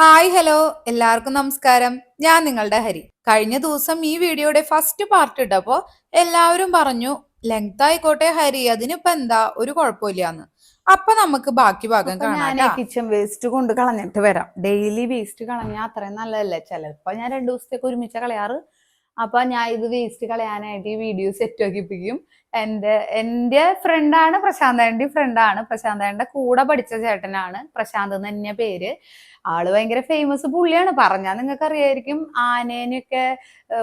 Hi hello എല്ലാവർക്കും നമസ്കാരം. ഞാൻ നിങ്ങളുടെ ഹരി. കഴിഞ്ഞ ദിവസം ഈ വീഡിയോയുടെ ഫസ്റ്റ് പാർട്ട് ഇട്ടപ്പോ എല്ലാവരും പറഞ്ഞു ലെങ്ത് ആയിക്കോട്ടെ ഹരി, അതിനിപ്പോ എന്താ, ഒരു കുഴപ്പമില്ലാന്ന്. അപ്പൊ നമുക്ക് ബാക്കി ഭാഗം ഞാൻ കാണാം. കിച്ചൺ വേസ്റ്റ് കൊണ്ട് കളഞ്ഞിട്ട് വരാം. ഡെയിലി വേസ്റ്റ് കളഞ്ഞാൽ അത്രയും നല്ലതല്ലേ. ചിലപ്പോ ഞാൻ 2 ദിവസത്തേക്ക് ഒരുമിച്ച് കളയാറ്. അപ്പൊ ഞാൻ ഇത് വേസ്റ്റ് കളയാനായിട്ട് ഈ വീഡിയോ സെറ്റ് ആക്കിപ്പിക്കും. എന്റെ ഫ്രണ്ടാണ് പ്രശാന്തേന്റെ ഫ്രണ്ടാണ്. പ്രശാന്തേന്റെ കൂടെ പഠിച്ച ചേട്ടനാണ്. പ്രശാന്ത് തന്നെ പേര്. ആള് ഭയങ്കര ഫേമസ് പുള്ളിയാണ്. പറഞ്ഞാൽ നിങ്ങൾക്ക് അറിയായിരിക്കും. ആനേനെയൊക്കെ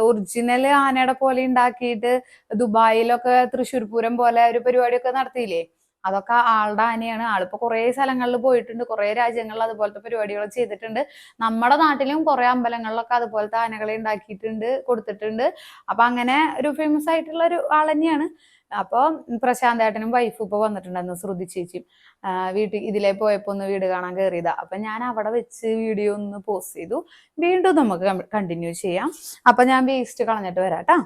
ഒറിജിനൽ ആനയുടെ പോലെ ഉണ്ടാക്കിയിട്ട് ദുബായിലൊക്കെ തൃശ്ശൂർ പൂരം പോലെ ഒരു പരിപാടിയൊക്കെ നടത്തിയില്ലേ, അതൊക്കെ ആളുടെ ആനയാണ്. ആളിപ്പോ കുറെ സ്ഥലങ്ങളിൽ പോയിട്ടുണ്ട്, കുറെ രാജ്യങ്ങളിൽ അതുപോലത്തെ പരിപാടികൾ ചെയ്തിട്ടുണ്ട്. നമ്മുടെ നാട്ടിലും കുറെ അമ്പലങ്ങളിലൊക്കെ അതുപോലത്തെ ആനകളെ ഉണ്ടാക്കിയിട്ടുണ്ട്, കൊടുത്തിട്ടുണ്ട്. അപ്പൊ അങ്ങനെ ഒരു ഫേമസ് ആയിട്ടുള്ള ഒരു ആൾ തന്നെയാണ്. അപ്പൊ പ്രശാന്ത് ഏട്ടനും വൈഫും ഇപ്പൊ വന്നിട്ടുണ്ടായിരുന്നു, ശ്രുതി ചേച്ചിയും. വീട്ടിൽ ഇതിലേ പോയപ്പോ ഒന്ന് വീട് കാണാൻ കയറിയതാ. അപ്പൊ ഞാൻ അവിടെ വെച്ച് വീഡിയോ ഒന്ന് പോസ്റ്റ് ചെയ്തു. വീണ്ടും നമുക്ക് കണ്ടിന്യൂ ചെയ്യാം. അപ്പൊ ഞാൻ വേസ്റ്റ് കളഞ്ഞിട്ട് വരാട്ടാ.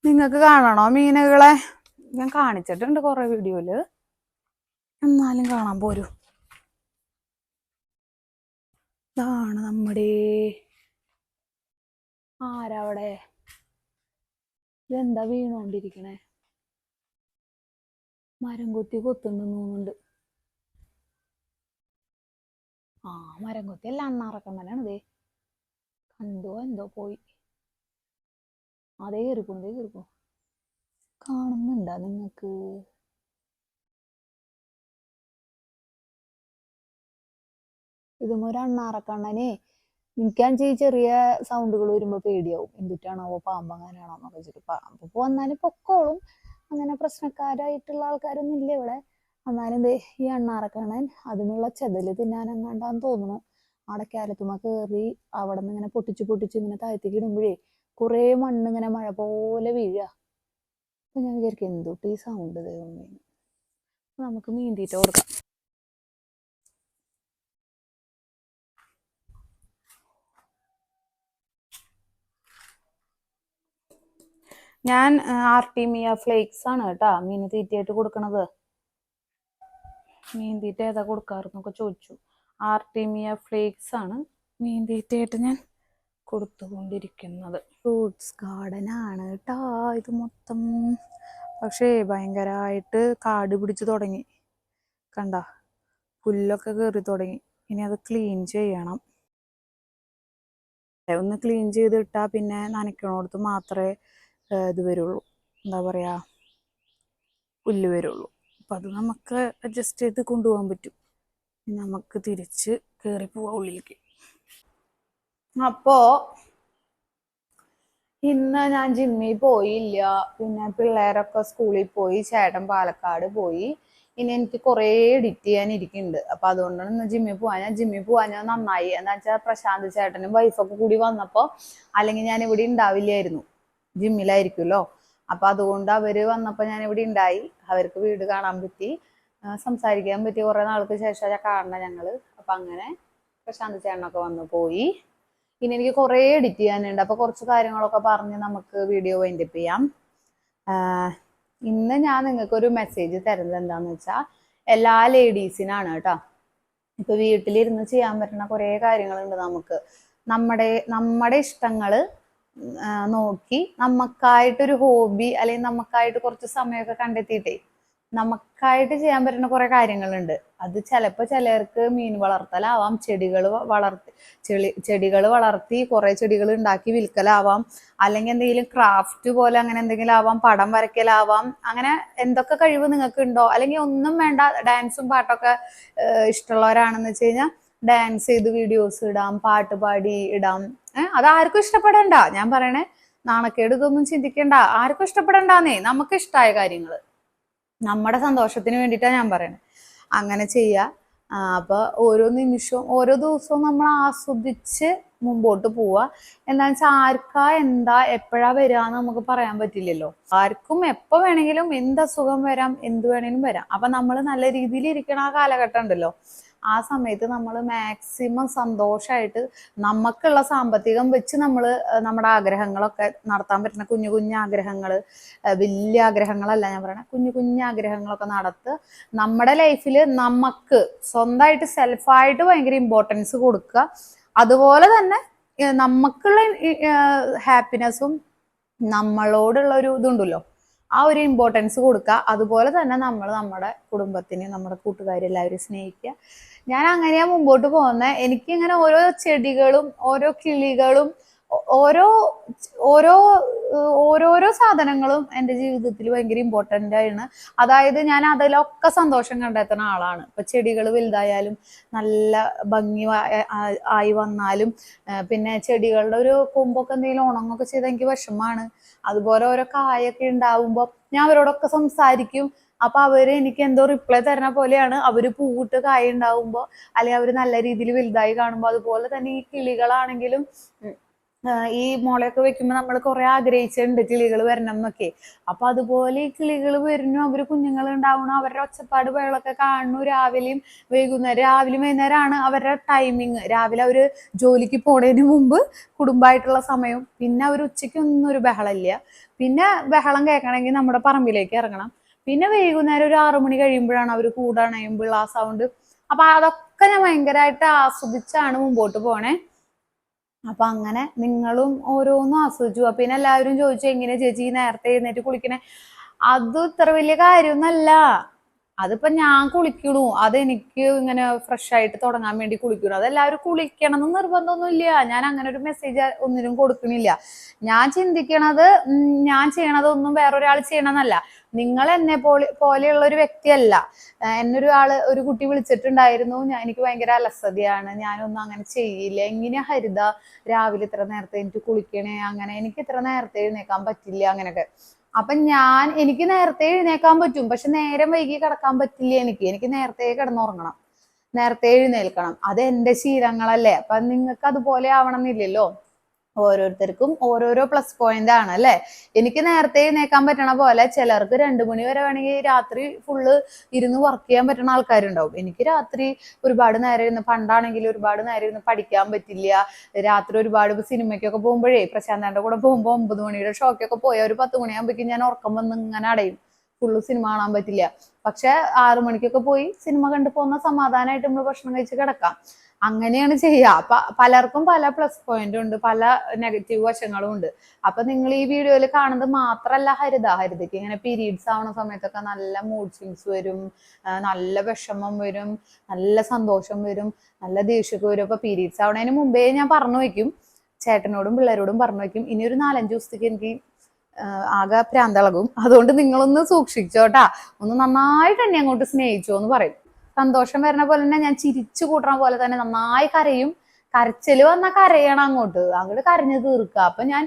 നിങ്ങൾക്ക് കാണണോ മീനുകളെ? ഞാൻ കാണിച്ചിട്ടുണ്ട് കുറെ വീഡിയോയില്, എന്നാലും കാണാൻ പോരൂ. ഇതാണ് നമ്മുടെ ആരവിടെ. ഇതെന്താ വീണോണ്ടിരിക്കണേ? മരം കൊത്തി കൊത്തുന്നു തോന്നുന്നുണ്ട്. മരം കൊത്തി അല്ല, അണ്ണാറക്കണ്ണനാണ്. ഇതേ കണ്ടോ എന്തോ പോയി. അതേ കയറിപ്പോ കാണുന്നുണ്ടാ നിങ്ങക്ക്? ഇതും ഒരു അണ്ണാറക്കണ്ണനെ. എനിക്കാണെന്ന് ചെറിയ സൗണ്ടുകൾ വരുമ്പോ പേടിയാവും. എന്തിട്ടാണോ പാമ്പങ്ങാനാണോ എന്നൊക്കെ വെച്ചിട്ട്. പാമ്പ് വന്നാലും പൊക്കോളും, അങ്ങനെ പ്രശ്നക്കാരായിട്ടുള്ള ആൾക്കാരൊന്നും ഇല്ല ഇവിടെ. എന്നാലും ഈ അണ്ണാറക്കണ്ണൻ അതിനുള്ള ചെതല് തിന്നാനെങ്ങാണ്ടാന്ന് തോന്നുന്നു അടക്കാലത്തുമ്മ കയറി അവിടെ നിന്ന് ഇങ്ങനെ പൊട്ടിച്ച് ഇങ്ങനെ താഴത്തേക്ക് ഇടുമ്പോഴേ കുറെ മണ്ണ് ഇങ്ങനെ മഴ പോലെ വീഴുക. അപ്പൊ ഞാൻ വിചാരിക്കും എന്തൊട്ട് ഈ സൗണ്ട് ദൈവമേ. നമുക്ക് നീന്തിയിട്ട് കൊടുക്കാം. ഞാൻ ആർട്ടിമിയ ഫ്ലേക്സ് ആണ് കേട്ടാ മീൻ തീറ്റയായിട്ട് കൊടുക്കണത്. മീൻ തീറ്റ ഏതാ കൊടുക്കാറെന്നൊക്കെ ചോദിച്ചു. ആർട്ടിമിയ ഫ്ലേക്സ് ആണ് മീൻ തീറ്റയായിട്ട് ഞാൻ കൊടുത്തുകൊണ്ടിരിക്കുന്നത്. ഫ്രൂട്ട്സ് ഗാർഡൻ ആണ് കേട്ടാ ഇത് മൊത്തം. പക്ഷേ ഭയങ്കരമായിട്ട് കാട് പിടിച്ചു തുടങ്ങി. കണ്ട, പുല്ലൊക്കെ കയറി തുടങ്ങി. ഇനി അത് ക്ലീൻ ചെയ്യണം. ഒന്ന് ക്ലീൻ ചെയ്തിട്ടാ പിന്നെ നനയ്ക്കണോടത്ത് മാത്രമേ ഇത് വരുള്ളൂ, എന്താ പറയാ, പുല്ല് വരുള്ളൂ. അപ്പം അത് നമുക്ക് അഡ്ജസ്റ്റ് ചെയ്ത് കൊണ്ടുപോകാൻ പറ്റും. നമുക്ക് തിരിച്ച് കയറി പോവാം ഉള്ളിലേക്ക്. അപ്പോ ഇന്ന് ഞാൻ ജിമ്മിൽ പോയില്ല. പിന്നെ പിള്ളേരൊക്കെ സ്കൂളിൽ പോയി, ചേട്ടൻ പാലക്കാട് പോയി. ഇനി എനിക്ക് കുറേ എഡിറ്റ് ചെയ്യാനിരിക്കുന്നുണ്ട്. അപ്പൊ അതുകൊണ്ടാണ് ഇന്ന് ജിമ്മിൽ പോവാൻ. ഞാൻ ജിമ്മിൽ പോവാൻ നന്നായി. എന്താ വെച്ചാൽ പ്രശാന്ത് ചേട്ടനും വൈഫൊക്കെ കൂടി വന്നപ്പോ, അല്ലെങ്കിൽ ഞാൻ ഇവിടെ ഉണ്ടാവില്ലായിരുന്നു, ജിമ്മിലായിരിക്കുമല്ലോ. അപ്പൊ അതുകൊണ്ട് അവര് വന്നപ്പോ ഞാൻ ഇവിടെ ഉണ്ടായി. അവർക്ക് വീട് കാണാൻ പറ്റി, സംസാരിക്കാൻ പറ്റി. കുറെ നാൾക്ക് ശേഷം കാണണം ഞങ്ങള്. അപ്പൊ അങ്ങനെ പ്രശാന്ത് ചേട്ടനൊക്കെ വന്ന് പോയി. ഇനി എനിക്ക് കുറെ എഡിറ്റ് ചെയ്യാനുണ്ട്. അപ്പൊ കുറച്ച് കാര്യങ്ങളൊക്കെ പറഞ്ഞ് നമുക്ക് വീഡിയോ വൈൻഡപ്പ് ചെയ്യാം. ഇന്ന് ഞാൻ നിങ്ങൾക്ക് ഒരു മെസ്സേജ് തരുന്നത് എന്താന്ന് വെച്ചാൽ എല്ലാ ലേഡീസിനാണ് കേട്ടോ. ഇപ്പൊ വീട്ടിലിരുന്ന് ചെയ്യാൻ പറ്റുന്ന കുറെ കാര്യങ്ങളുണ്ട് നമുക്ക്. നമ്മുടെ ഇഷ്ടങ്ങള് നോക്കി നമുക്കായിട്ടൊരു ഹോബി അല്ലെങ്കിൽ നമുക്കായിട്ട് കുറച്ച് സമയമൊക്കെ കണ്ടെത്തിയിട്ടേ നമുക്കായിട്ട് ചെയ്യാൻ പറ്റുന്ന കുറെ കാര്യങ്ങളുണ്ട്. അത് ചിലപ്പോൾ ചിലർക്ക് മീൻ വളർത്തലാവാം, ചെടികൾ വളർത്തി കുറെ ചെടികൾ ഉണ്ടാക്കി വിൽക്കലാവാം, അല്ലെങ്കിൽ എന്തെങ്കിലും ക്രാഫ്റ്റ് പോലെ അങ്ങനെ എന്തെങ്കിലും ആവാം, പടം വരയ്ക്കലാവാം. അങ്ങനെ എന്തൊക്കെ കഴിവ് നിങ്ങൾക്ക് ഉണ്ടോ, അല്ലെങ്കിൽ ഒന്നും വേണ്ട, ഡാൻസും പാട്ടൊക്കെ ഇഷ്ടമുള്ളവരാണെന്ന് വെച്ച് കഴിഞ്ഞാൽ ഡാൻസ് ചെയ്ത് വീഡിയോസ് ഇടാം, പാട്ട് പാടി ഇടാം. അതാർക്കും ഇഷ്ടപ്പെടണ്ട, ഞാൻ പറയണേ. നാണക്കേട് ഇതൊന്നും ചിന്തിക്കണ്ട, ആർക്കും ഇഷ്ടപ്പെടണ്ടാന്നേ. നമുക്ക് ഇഷ്ടമായ കാര്യങ്ങൾ നമ്മുടെ സന്തോഷത്തിന് വേണ്ടിയിട്ടാണ് ഞാൻ പറയണത്. അങ്ങനെ ചെയ്യുക. അപ്പൊ ഓരോ നിമിഷവും ഓരോ ദിവസവും നമ്മൾ ആസ്വദിച്ച് മുമ്പോട്ട് പോവുക. എന്താണെന്ന് വെച്ചാൽ ആർക്കാ എന്താ എപ്പോഴാ വരികയെന്ന് നമുക്ക് പറയാൻ പറ്റില്ലല്ലോ. ആർക്കും എപ്പോൾ വേണമെങ്കിലും എന്ത് അസുഖം വരാം, എന്ത് വേണമെങ്കിലും വരാം. അപ്പൊ നമ്മൾ നല്ല രീതിയിൽ ഇരിക്കണ ആ കാലഘട്ടം ഉണ്ടല്ലോ, ആ സമയത്ത് നമ്മൾ മാക്സിമം സന്തോഷമായിട്ട് നമുക്കുള്ള സാമ്പത്തികം വെച്ച് നമ്മൾ നമ്മുടെ ആഗ്രഹങ്ങളൊക്കെ നടത്താൻ പറ്റുന്ന കുഞ്ഞു കുഞ്ഞു ആഗ്രഹങ്ങൾ, വലിയ ആഗ്രഹങ്ങളല്ല ഞാൻ പറയണേ, കുഞ്ഞു കുഞ്ഞു ആഗ്രഹങ്ങളൊക്കെ നടത്തുക. നമ്മുടെ ലൈഫിൽ നമുക്ക് സ്വന്തമായിട്ട് സെൽഫായിട്ട് ഭയങ്കര ഇമ്പോർട്ടൻസ് കൊടുക്കുക. അതുപോലെ തന്നെ നമുക്കുള്ള ഹാപ്പിനെസ്സും നമ്മളോടുള്ള ഒരു ഇതുണ്ടല്ലോ, ആ ഒരു ഇമ്പോർട്ടൻസ് കൊടുക്കുക. അതുപോലെ തന്നെ നമ്മൾ നമ്മുടെ കുടുംബത്തിന്, നമ്മുടെ കൂട്ടുകാരെല്ലാവരും സ്നേഹിക്കുക. ഞാൻ അങ്ങനെയാ മുമ്പോട്ട് പോകുന്നത്. എനിക്കിങ്ങനെ ഓരോ ചെടികളും ഓരോ കിളികളും ഓരോ ഓരോ ഓരോരോ സാധനങ്ങളും എൻ്റെ ജീവിതത്തിൽ ഭയങ്കര ഇമ്പോർട്ടൻ്റ് ആണ്. അതായത് ഞാൻ അതിലൊക്കെ സന്തോഷം കണ്ടെത്തുന്ന ആളാണ്. ഇപ്പൊ ചെടികൾ വലുതായാലും നല്ല ഭംഗി ആയി വന്നാലും, പിന്നെ ചെടികളുടെ ഒരു കൊമ്പൊക്കെ എന്തെങ്കിലും ഉണങ്ങൊക്കെ ചെയ്താൽ എനിക്ക് വിഷമാണ്. അതുപോലെ ഓരോ കായൊക്കെ ഉണ്ടാവുമ്പോൾ ഞാൻ അവരോടൊക്കെ സംസാരിക്കും. അപ്പൊ അവര് എനിക്ക് എന്തോ റിപ്ലൈ തരുന്ന പോലെയാണ്. അവര് പൂവിട്ട് കായ ഉണ്ടാവുമ്പോ, അല്ലെങ്കിൽ അവര് നല്ല രീതിയിൽ വലുതായി കാണുമ്പോൾ. അതുപോലെ തന്നെ ഈ കിളികളാണെങ്കിലും ഈ മുളയൊക്കെ വെക്കുമ്പോൾ നമ്മൾ കുറെ ആഗ്രഹിച്ചിട്ടുണ്ട് കിളികൾ വരണം എന്നൊക്കെ. അപ്പൊ അതുപോലെ ഈ കിളികൾ വരുന്നു, അവര് കുഞ്ഞുങ്ങൾ ഉണ്ടാവണം, അവരുടെ ഒച്ചപ്പാട് ബഹളമൊക്കെ കാണുന്നു. രാവിലെയും വൈകുന്നേരമാണ് അവരുടെ ടൈമിങ്. രാവിലെ അവര് ജോലിക്ക് പോണതിന് മുമ്പ് കുടുംബമായിട്ടുള്ള സമയം. പിന്നെ അവർ ഉച്ചയ്ക്കൊന്നും ഒരു ബഹളമില്ല. പിന്നെ ബഹളം കേൾക്കണമെങ്കിൽ നമ്മുടെ പറമ്പിലേക്ക് ഇറങ്ങണം. പിന്നെ വൈകുന്നേരം ഒരു 6 മണി കഴിയുമ്പോഴാണ് അവർ കൂടണയുമ്പോൾ ആ സൗണ്ട്. അപ്പൊ അതൊക്കെ ഞാൻ ഭയങ്കരമായിട്ട് ആസ്വദിച്ചാണ് മുമ്പോട്ട് പോണേ. അപ്പൊ അങ്ങനെ നിങ്ങളും ഓരോന്നും ആസ്വദിച്ചു. പിന്നെ എല്ലാവരും ചോദിച്ചു, എങ്ങനെ ചേച്ചി നേരത്തെ എഴുന്നേറ്റ് കുളിക്കണേ? അത് ഇത്ര വലിയ കാര്യമൊന്നല്ല. അതിപ്പോ ഞാൻ കുളിക്കണു, അതെനിക്ക് ഇങ്ങനെ ഫ്രഷ് ആയിട്ട് തുടങ്ങാൻ വേണ്ടി കുളിക്കണു. അതെല്ലാവരും കുളിക്കണം എന്ന് നിർബന്ധമൊന്നുമില്ല. ഞാൻ അങ്ങനെ ഒരു മെസ്സേജ് ഒന്നിനും കൊടുക്കണില്ല. ഞാൻ ചിന്തിക്കണത് ഞാൻ ചെയ്യണതൊന്നും വേറൊരാൾ ചെയ്യണമെന്നല്ല. നിങ്ങൾ എന്നെ പോലെയുള്ള ഒരു വ്യക്തിയല്ല. ഒരു കുട്ടി വിളിച്ചിട്ടുണ്ടായിരുന്നു, എനിക്ക് ഭയങ്കര അലസതയാണ്, ഞാനൊന്നും അങ്ങനെ ചെയ്യില്ല, എങ്ങനെയാ ഹരിത രാവിലെ ഇത്ര നേരത്തെ എനിക്ക് കുളിക്കണേ, അങ്ങനെ എനിക്ക് ഇത്ര നേരത്തെ എഴുന്നേക്കാൻ പറ്റില്ല അങ്ങനെയൊക്കെ. അപ്പൊ എനിക്ക് നേരത്തെ എഴുന്നേക്കാൻ പറ്റും, പക്ഷെ നേരം വൈകി കിടക്കാൻ പറ്റില്ല. എനിക്ക് നേരത്തെ കിടന്നുറങ്ങണം, നേരത്തെ എഴുന്നേൽക്കണം. അത് എന്റെ ശീലങ്ങളല്ലേ. അപ്പൊ നിങ്ങൾക്ക് അതുപോലെ ആവണം എന്നില്ലല്ലോ. ഓരോരുത്തർക്കും ഓരോരോ പ്ലസ് പോയിന്റ് ആണ് അല്ലെ. എനിക്ക് നേരത്തെ എഴുന്നേക്കാൻ പറ്റണ പോലെ ചിലർക്ക് 2 മണി വരെ വേണമെങ്കിൽ രാത്രി ഫുള്ള് ഇരുന്ന് വർക്ക് ചെയ്യാൻ പറ്റുന്ന ആൾക്കാരുണ്ടാവും. എനിക്ക് രാത്രി ഒരുപാട് നേരം ഇരുന്ന്, പണ്ടാണെങ്കിൽ ഒരുപാട് നേരം ഇരുന്ന് പഠിക്കാൻ പറ്റില്ല. രാത്രി ഒരുപാട് സിനിമയ്ക്കൊക്കെ പോകുമ്പോഴേ, പ്രശാന്തന്റെ കൂടെ പോകുമ്പോൾ 9 മണിയുടെ ഷോക്കൊക്കെ പോയാൽ ഒരു 10 മണിയാകുമ്പോഴേക്കും ഞാൻ ഉറക്കം വന്ന് ഇങ്ങനെ അടയും. ഫുള്ള് സിനിമ കാണാൻ പറ്റില്ല. പക്ഷെ 6 മണിക്കൊക്കെ പോയി സിനിമ കണ്ടു പോകുന്ന സമാധാനമായിട്ട് നമ്മൾ ഭക്ഷണം കഴിച്ച് കിടക്കാം. അങ്ങനെയാണ് ചെയ്യുക. പലർക്കും പല പ്ലസ് പോയിന്റും ഉണ്ട്, പല നെഗറ്റീവ് വശങ്ങളും ഉണ്ട്. അപ്പൊ നിങ്ങൾ ഈ വീഡിയോയിൽ കാണുന്നത് മാത്രല്ല ഹരിതയ്ക്ക് ഇങ്ങനെ പീരീഡ്സ് ആവുന്ന സമയത്തൊക്കെ നല്ല മൂഡ് സ്വിങ്സ് വരും, നല്ല വിഷമം വരും, നല്ല സന്തോഷം വരും, നല്ല ദേഷ്യമൊക്കെ വരും. അപ്പൊ പീരീഡ്സ് ആവണതിന് മുമ്പേ ഞാൻ പറഞ്ഞു വെക്കും, ചേട്ടനോടും പിള്ളേരോടും പറഞ്ഞു വെക്കും, ഇനി ഒരു 4-5 ദിവസത്തേക്ക് എനിക്ക് ആകെ പ്രാന്തളകും, അതുകൊണ്ട് നിങ്ങളൊന്ന് സൂക്ഷിച്ചോട്ടാ, ഒന്ന് നന്നായിട്ട് എന്നെ അങ്ങോട്ട് സ്നേഹിച്ചോ എന്ന് പറയും. സന്തോഷം വരുന്ന പോലെ തന്നെ ഞാൻ ചിരിച്ചു കൂട്ടണ പോലെ തന്നെ നന്നായി കരയും. കരച്ചില് വന്നാൽ കരയണം, അങ്ങോട്ട് കരഞ്ഞു തീർക്കുക. അപ്പൊ ഞാൻ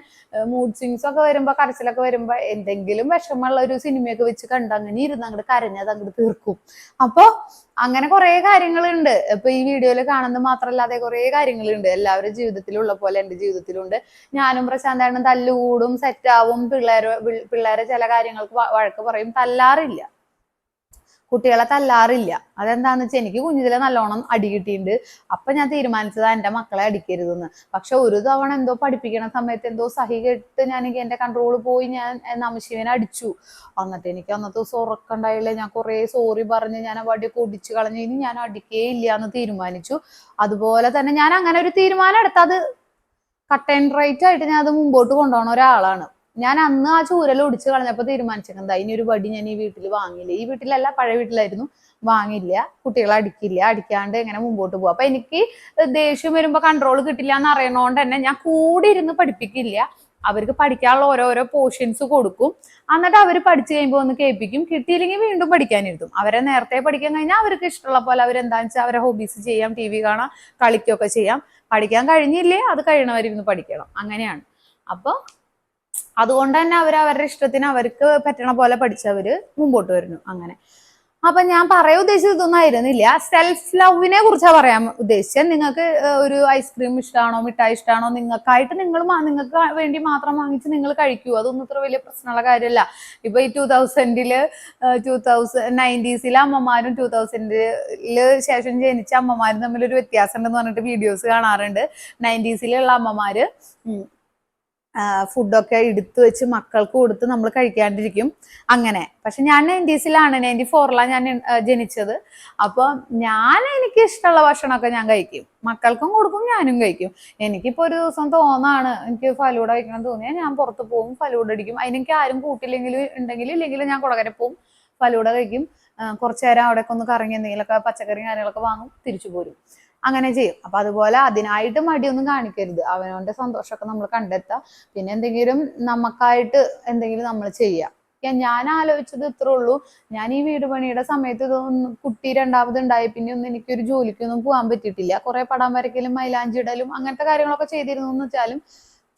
മൂഡ് സ്വിങ്സ് ഒക്കെ വരുമ്പോ, കരച്ചിലൊക്കെ വരുമ്പോ എന്തെങ്കിലും വിഷമമുള്ള ഒരു സിനിമയൊക്കെ വെച്ച് കണ്ട് അങ്ങനെ ഇരുന്ന് അങ്ങോട്ട് കരഞ്ഞത് അങ്ങോട്ട് തീർക്കും. അപ്പൊ അങ്ങനെ കുറെ കാര്യങ്ങളുണ്ട്. ഇപ്പൊ ഈ വീഡിയോയിൽ കാണുന്നത് മാത്രല്ലാതെ കുറെ കാര്യങ്ങളുണ്ട്. എല്ലാവരുടെ ജീവിതത്തിലുള്ള പോലെ എന്റെ ജീവിതത്തിലുണ്ട്. ഞാനും പ്രശാന്തനും തല്ലുകൂടും, സെറ്റാവും, പിള്ളേരെ ചില കാര്യങ്ങൾക്ക് വഴക്ക് പറയും, തല്ലാറില്ല, കുട്ടികളെ തല്ലാറില്ല. അതെന്താന്ന് വെച്ചാൽ എനിക്ക് കുഞ്ഞിതിലെ നല്ലോണം അടി കിട്ടിയിട്ടുണ്ട്. അപ്പൊ ഞാൻ തീരുമാനിച്ചതാ എന്റെ മക്കളെ അടിക്കരുതെന്ന്. പക്ഷെ ഒരു തവണ എന്തോ പഠിപ്പിക്കണ സമയത്ത് എന്തോ സഹി കെട്ട് എനിക്ക് എന്റെ കൺട്രോൾ പോയി, ഞാൻ നമശിവനെ അടിച്ചു. എന്നിട്ട് എനിക്ക് അന്നത്തെ ദിവസം ഉറക്കണ്ടായില്ല. ഞാൻ കുറെ സോറി പറഞ്ഞ് ഞാൻ ആ വടിയൊക്കെ ഒടിച്ചു കളഞ്ഞു. ഇനി ഞാൻ അടിക്കേ ഇല്ല എന്ന് തീരുമാനിച്ചു. അതുപോലെ തന്നെ ഞാൻ അങ്ങനെ ഒരു തീരുമാനം എടുത്തത് കട്ട് ആൻഡ് റൈറ്റ് ആയിട്ട് ഞാൻ അത് മുമ്പോട്ട് കൊണ്ടുപോകുന്ന ഒരാളാണ്. ഞാൻ അന്ന് ആ ചൂരൽ ഒടിച്ചു കളഞ്ഞപ്പോ തീരുമാനിച്ചിട്ടുണ്ടായി, ഇനി ഒരു വടി ഞാൻ ഈ വീട്ടിൽ വാങ്ങില്ല. ഈ വീട്ടിലല്ല, പഴയ വീട്ടിലായിരുന്നു, വാങ്ങില്ല, കുട്ടികളെ അടിക്കില്ല, അടിക്കാണ്ട് എങ്ങനെ മുമ്പോട്ട് പോകും. അപ്പൊ എനിക്ക് ദേഷ്യം വരുമ്പോ കൺട്രോൾ കിട്ടില്ല എന്ന് അറിയണോണ്ട് തന്നെ ഞാൻ കൂടി ഇരുന്ന് പഠിപ്പിക്കില്ല. അവർക്ക് പഠിക്കാനുള്ള ഓരോരോ പോർഷൻസ് കൊടുക്കും. എന്നിട്ട് അവർ പഠിച്ചു കഴിയുമ്പോൾ ഒന്ന് കേൾപ്പിക്കും. കിട്ടിയില്ലെങ്കിൽ വീണ്ടും പഠിക്കാനിരുത്തും. അവരെ നേരത്തെ പഠിക്കാൻ കഴിഞ്ഞാൽ അവർക്ക് ഇഷ്ടമുള്ള പോലെ അവരെന്താണെന്ന് വെച്ചാൽ അവരെ ഹോബീസ് ചെയ്യാം, TV കാണാം, കളിക്കുകയൊക്കെ ചെയ്യാം. പഠിക്കാൻ കഴിഞ്ഞില്ലേ അത് കഴിയണവരിരുന്ന് പഠിക്കണം. അങ്ങനെയാണ്. അപ്പൊ അതുകൊണ്ട് തന്നെ അവരുടെ ഇഷ്ടത്തിന് അവർക്ക് പറ്റണ പോലെ പഠിച്ചവര് മുമ്പോട്ട് വരുന്നു. അങ്ങനെ അപ്പൊ ഞാൻ പറയാൻ ഉദ്ദേശിച്ചത് ഇതൊന്നും ആയിരുന്നില്ല. സെൽഫ് ലവിനെ കുറിച്ചാണ് പറയാൻ ഉദ്ദേശിച്ചത്. നിങ്ങൾക്ക് ഒരു ഐസ്ക്രീം ഇഷ്ടമാണോ, മിഠായി ഇഷ്ടമാണോ, നിങ്ങൾക്കായിട്ട് നിങ്ങൾക്ക് വേണ്ടി മാത്രം വാങ്ങിച്ച് നിങ്ങൾ കഴിക്കൂ. അതൊന്നും ഇത്ര വലിയ പ്രശ്നമുള്ള കാര്യമല്ല. ഇപ്പൊ ഈ 2090s അമ്മമാരും 2000 ശേഷം ജനിച്ച അമ്മമാരും തമ്മിലൊരു വ്യത്യാസം ഉണ്ടെന്ന് പറഞ്ഞിട്ട് വീഡിയോസ് കാണാറുണ്ട്. 90s അമ്മമാര് ഫുഡൊക്കെ എടുത്തു വെച്ച് മക്കൾക്ക് കൊടുത്ത് നമ്മൾ കഴിക്കാണ്ടിരിക്കും അങ്ങനെ. പക്ഷെ ഞാൻ 90s 94 ഞാൻ ജനിച്ചത്. അപ്പൊ എനിക്ക് ഇഷ്ടമുള്ള ഭക്ഷണമൊക്കെ ഞാൻ കഴിക്കും, മക്കൾക്കും കൊടുക്കും, ഞാനും കഴിക്കും. എനിക്കിപ്പോ ഒരു ദിവസം തോന്നാണ് എനിക്ക് ഫലൂഡ കഴിക്കണം തോന്നിയാൽ ഞാൻ പുറത്ത് പോകും, ഫലൂഡ അടിക്കും. അതിനെനിക്ക് ആരും ഇല്ലെങ്കിലും ഞാൻ കുടകര പോകും, ഫലൂഡ കഴിക്കും, കുറച്ചു നേരം അവിടെ ഒന്ന് കറങ്ങി എന്തെങ്കിലുമൊക്കെ പച്ചക്കറിയും കാര്യങ്ങളൊക്കെ വാങ്ങും, തിരിച്ചു പോരും, അങ്ങനെ ചെയ്യും. അപ്പൊ അതുപോലെ അതിനായിട്ട് മടിയൊന്നും കാണിക്കരുത്. അവനവന്റെ സന്തോഷമൊക്കെ നമ്മൾ കണ്ടെത്തുക. പിന്നെ എന്തെങ്കിലും നമുക്കായിട്ട് എന്തെങ്കിലും നമ്മൾ ചെയ്യുക. ഞാൻ ആലോചിച്ചത് ഇത്രേ ഉള്ളൂ. ഞാൻ ഈ വീട് പണിയുടെ സമയത്ത് കുട്ടി രണ്ടാമതുണ്ടായി പിന്നെ ഒന്നും എനിക്കൊരു ജോലിക്കൊന്നും പോകാൻ പറ്റിയിട്ടില്ല. കുറെ പടം വരയ്ക്കലും മൈലാഞ്ചി ഇടലും അങ്ങനത്തെ കാര്യങ്ങളൊക്കെ ചെയ്തിരുന്നു എന്ന് വെച്ചാലും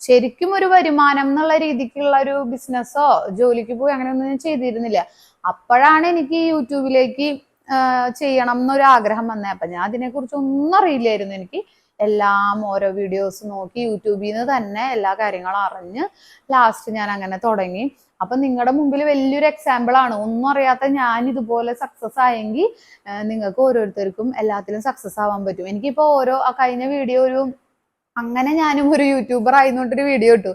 ശരിക്കും ഒരു വരുമാനം എന്നുള്ള രീതിക്കുള്ള ഒരു ബിസിനസ്സോ ജോലിക്ക് പോയി അങ്ങനെയൊന്നും ഞാൻ ചെയ്തിരുന്നില്ല. അപ്പോഴാണ് എനിക്ക് യൂട്യൂബിലേക്ക് ചെയ്യണം എന്നൊരു ആഗ്രഹം വന്നേ. അപ്പൊ ഞാൻ അതിനെക്കുറിച്ച് ഒന്നും അറിയില്ലായിരുന്നു. എനിക്ക് എല്ലാം ഓരോ വീഡിയോസ് നോക്കി യൂട്യൂബിൽ നിന്ന് തന്നെ എല്ലാ കാര്യങ്ങളും അറിഞ്ഞ് ലാസ്റ്റ് ഞാൻ അങ്ങനെ തുടങ്ങി. അപ്പൊ നിങ്ങളുടെ മുമ്പിൽ വലിയൊരു എക്സാമ്പിൾ ആണ്. ഒന്നും അറിയാത്ത ഞാൻ ഇതുപോലെ സക്സസ് ആയെങ്കിൽ നിങ്ങൾക്ക് ഓരോരുത്തർക്കും എല്ലാത്തിലും സക്സസ് ആവാൻ പറ്റും. എനിക്കിപ്പോ കഴിഞ്ഞ വീഡിയോ അങ്ങനെ ഞാനും ഒരു യൂട്യൂബർ ആയിരുന്നോണ്ടൊരു വീഡിയോ ഇട്ടു.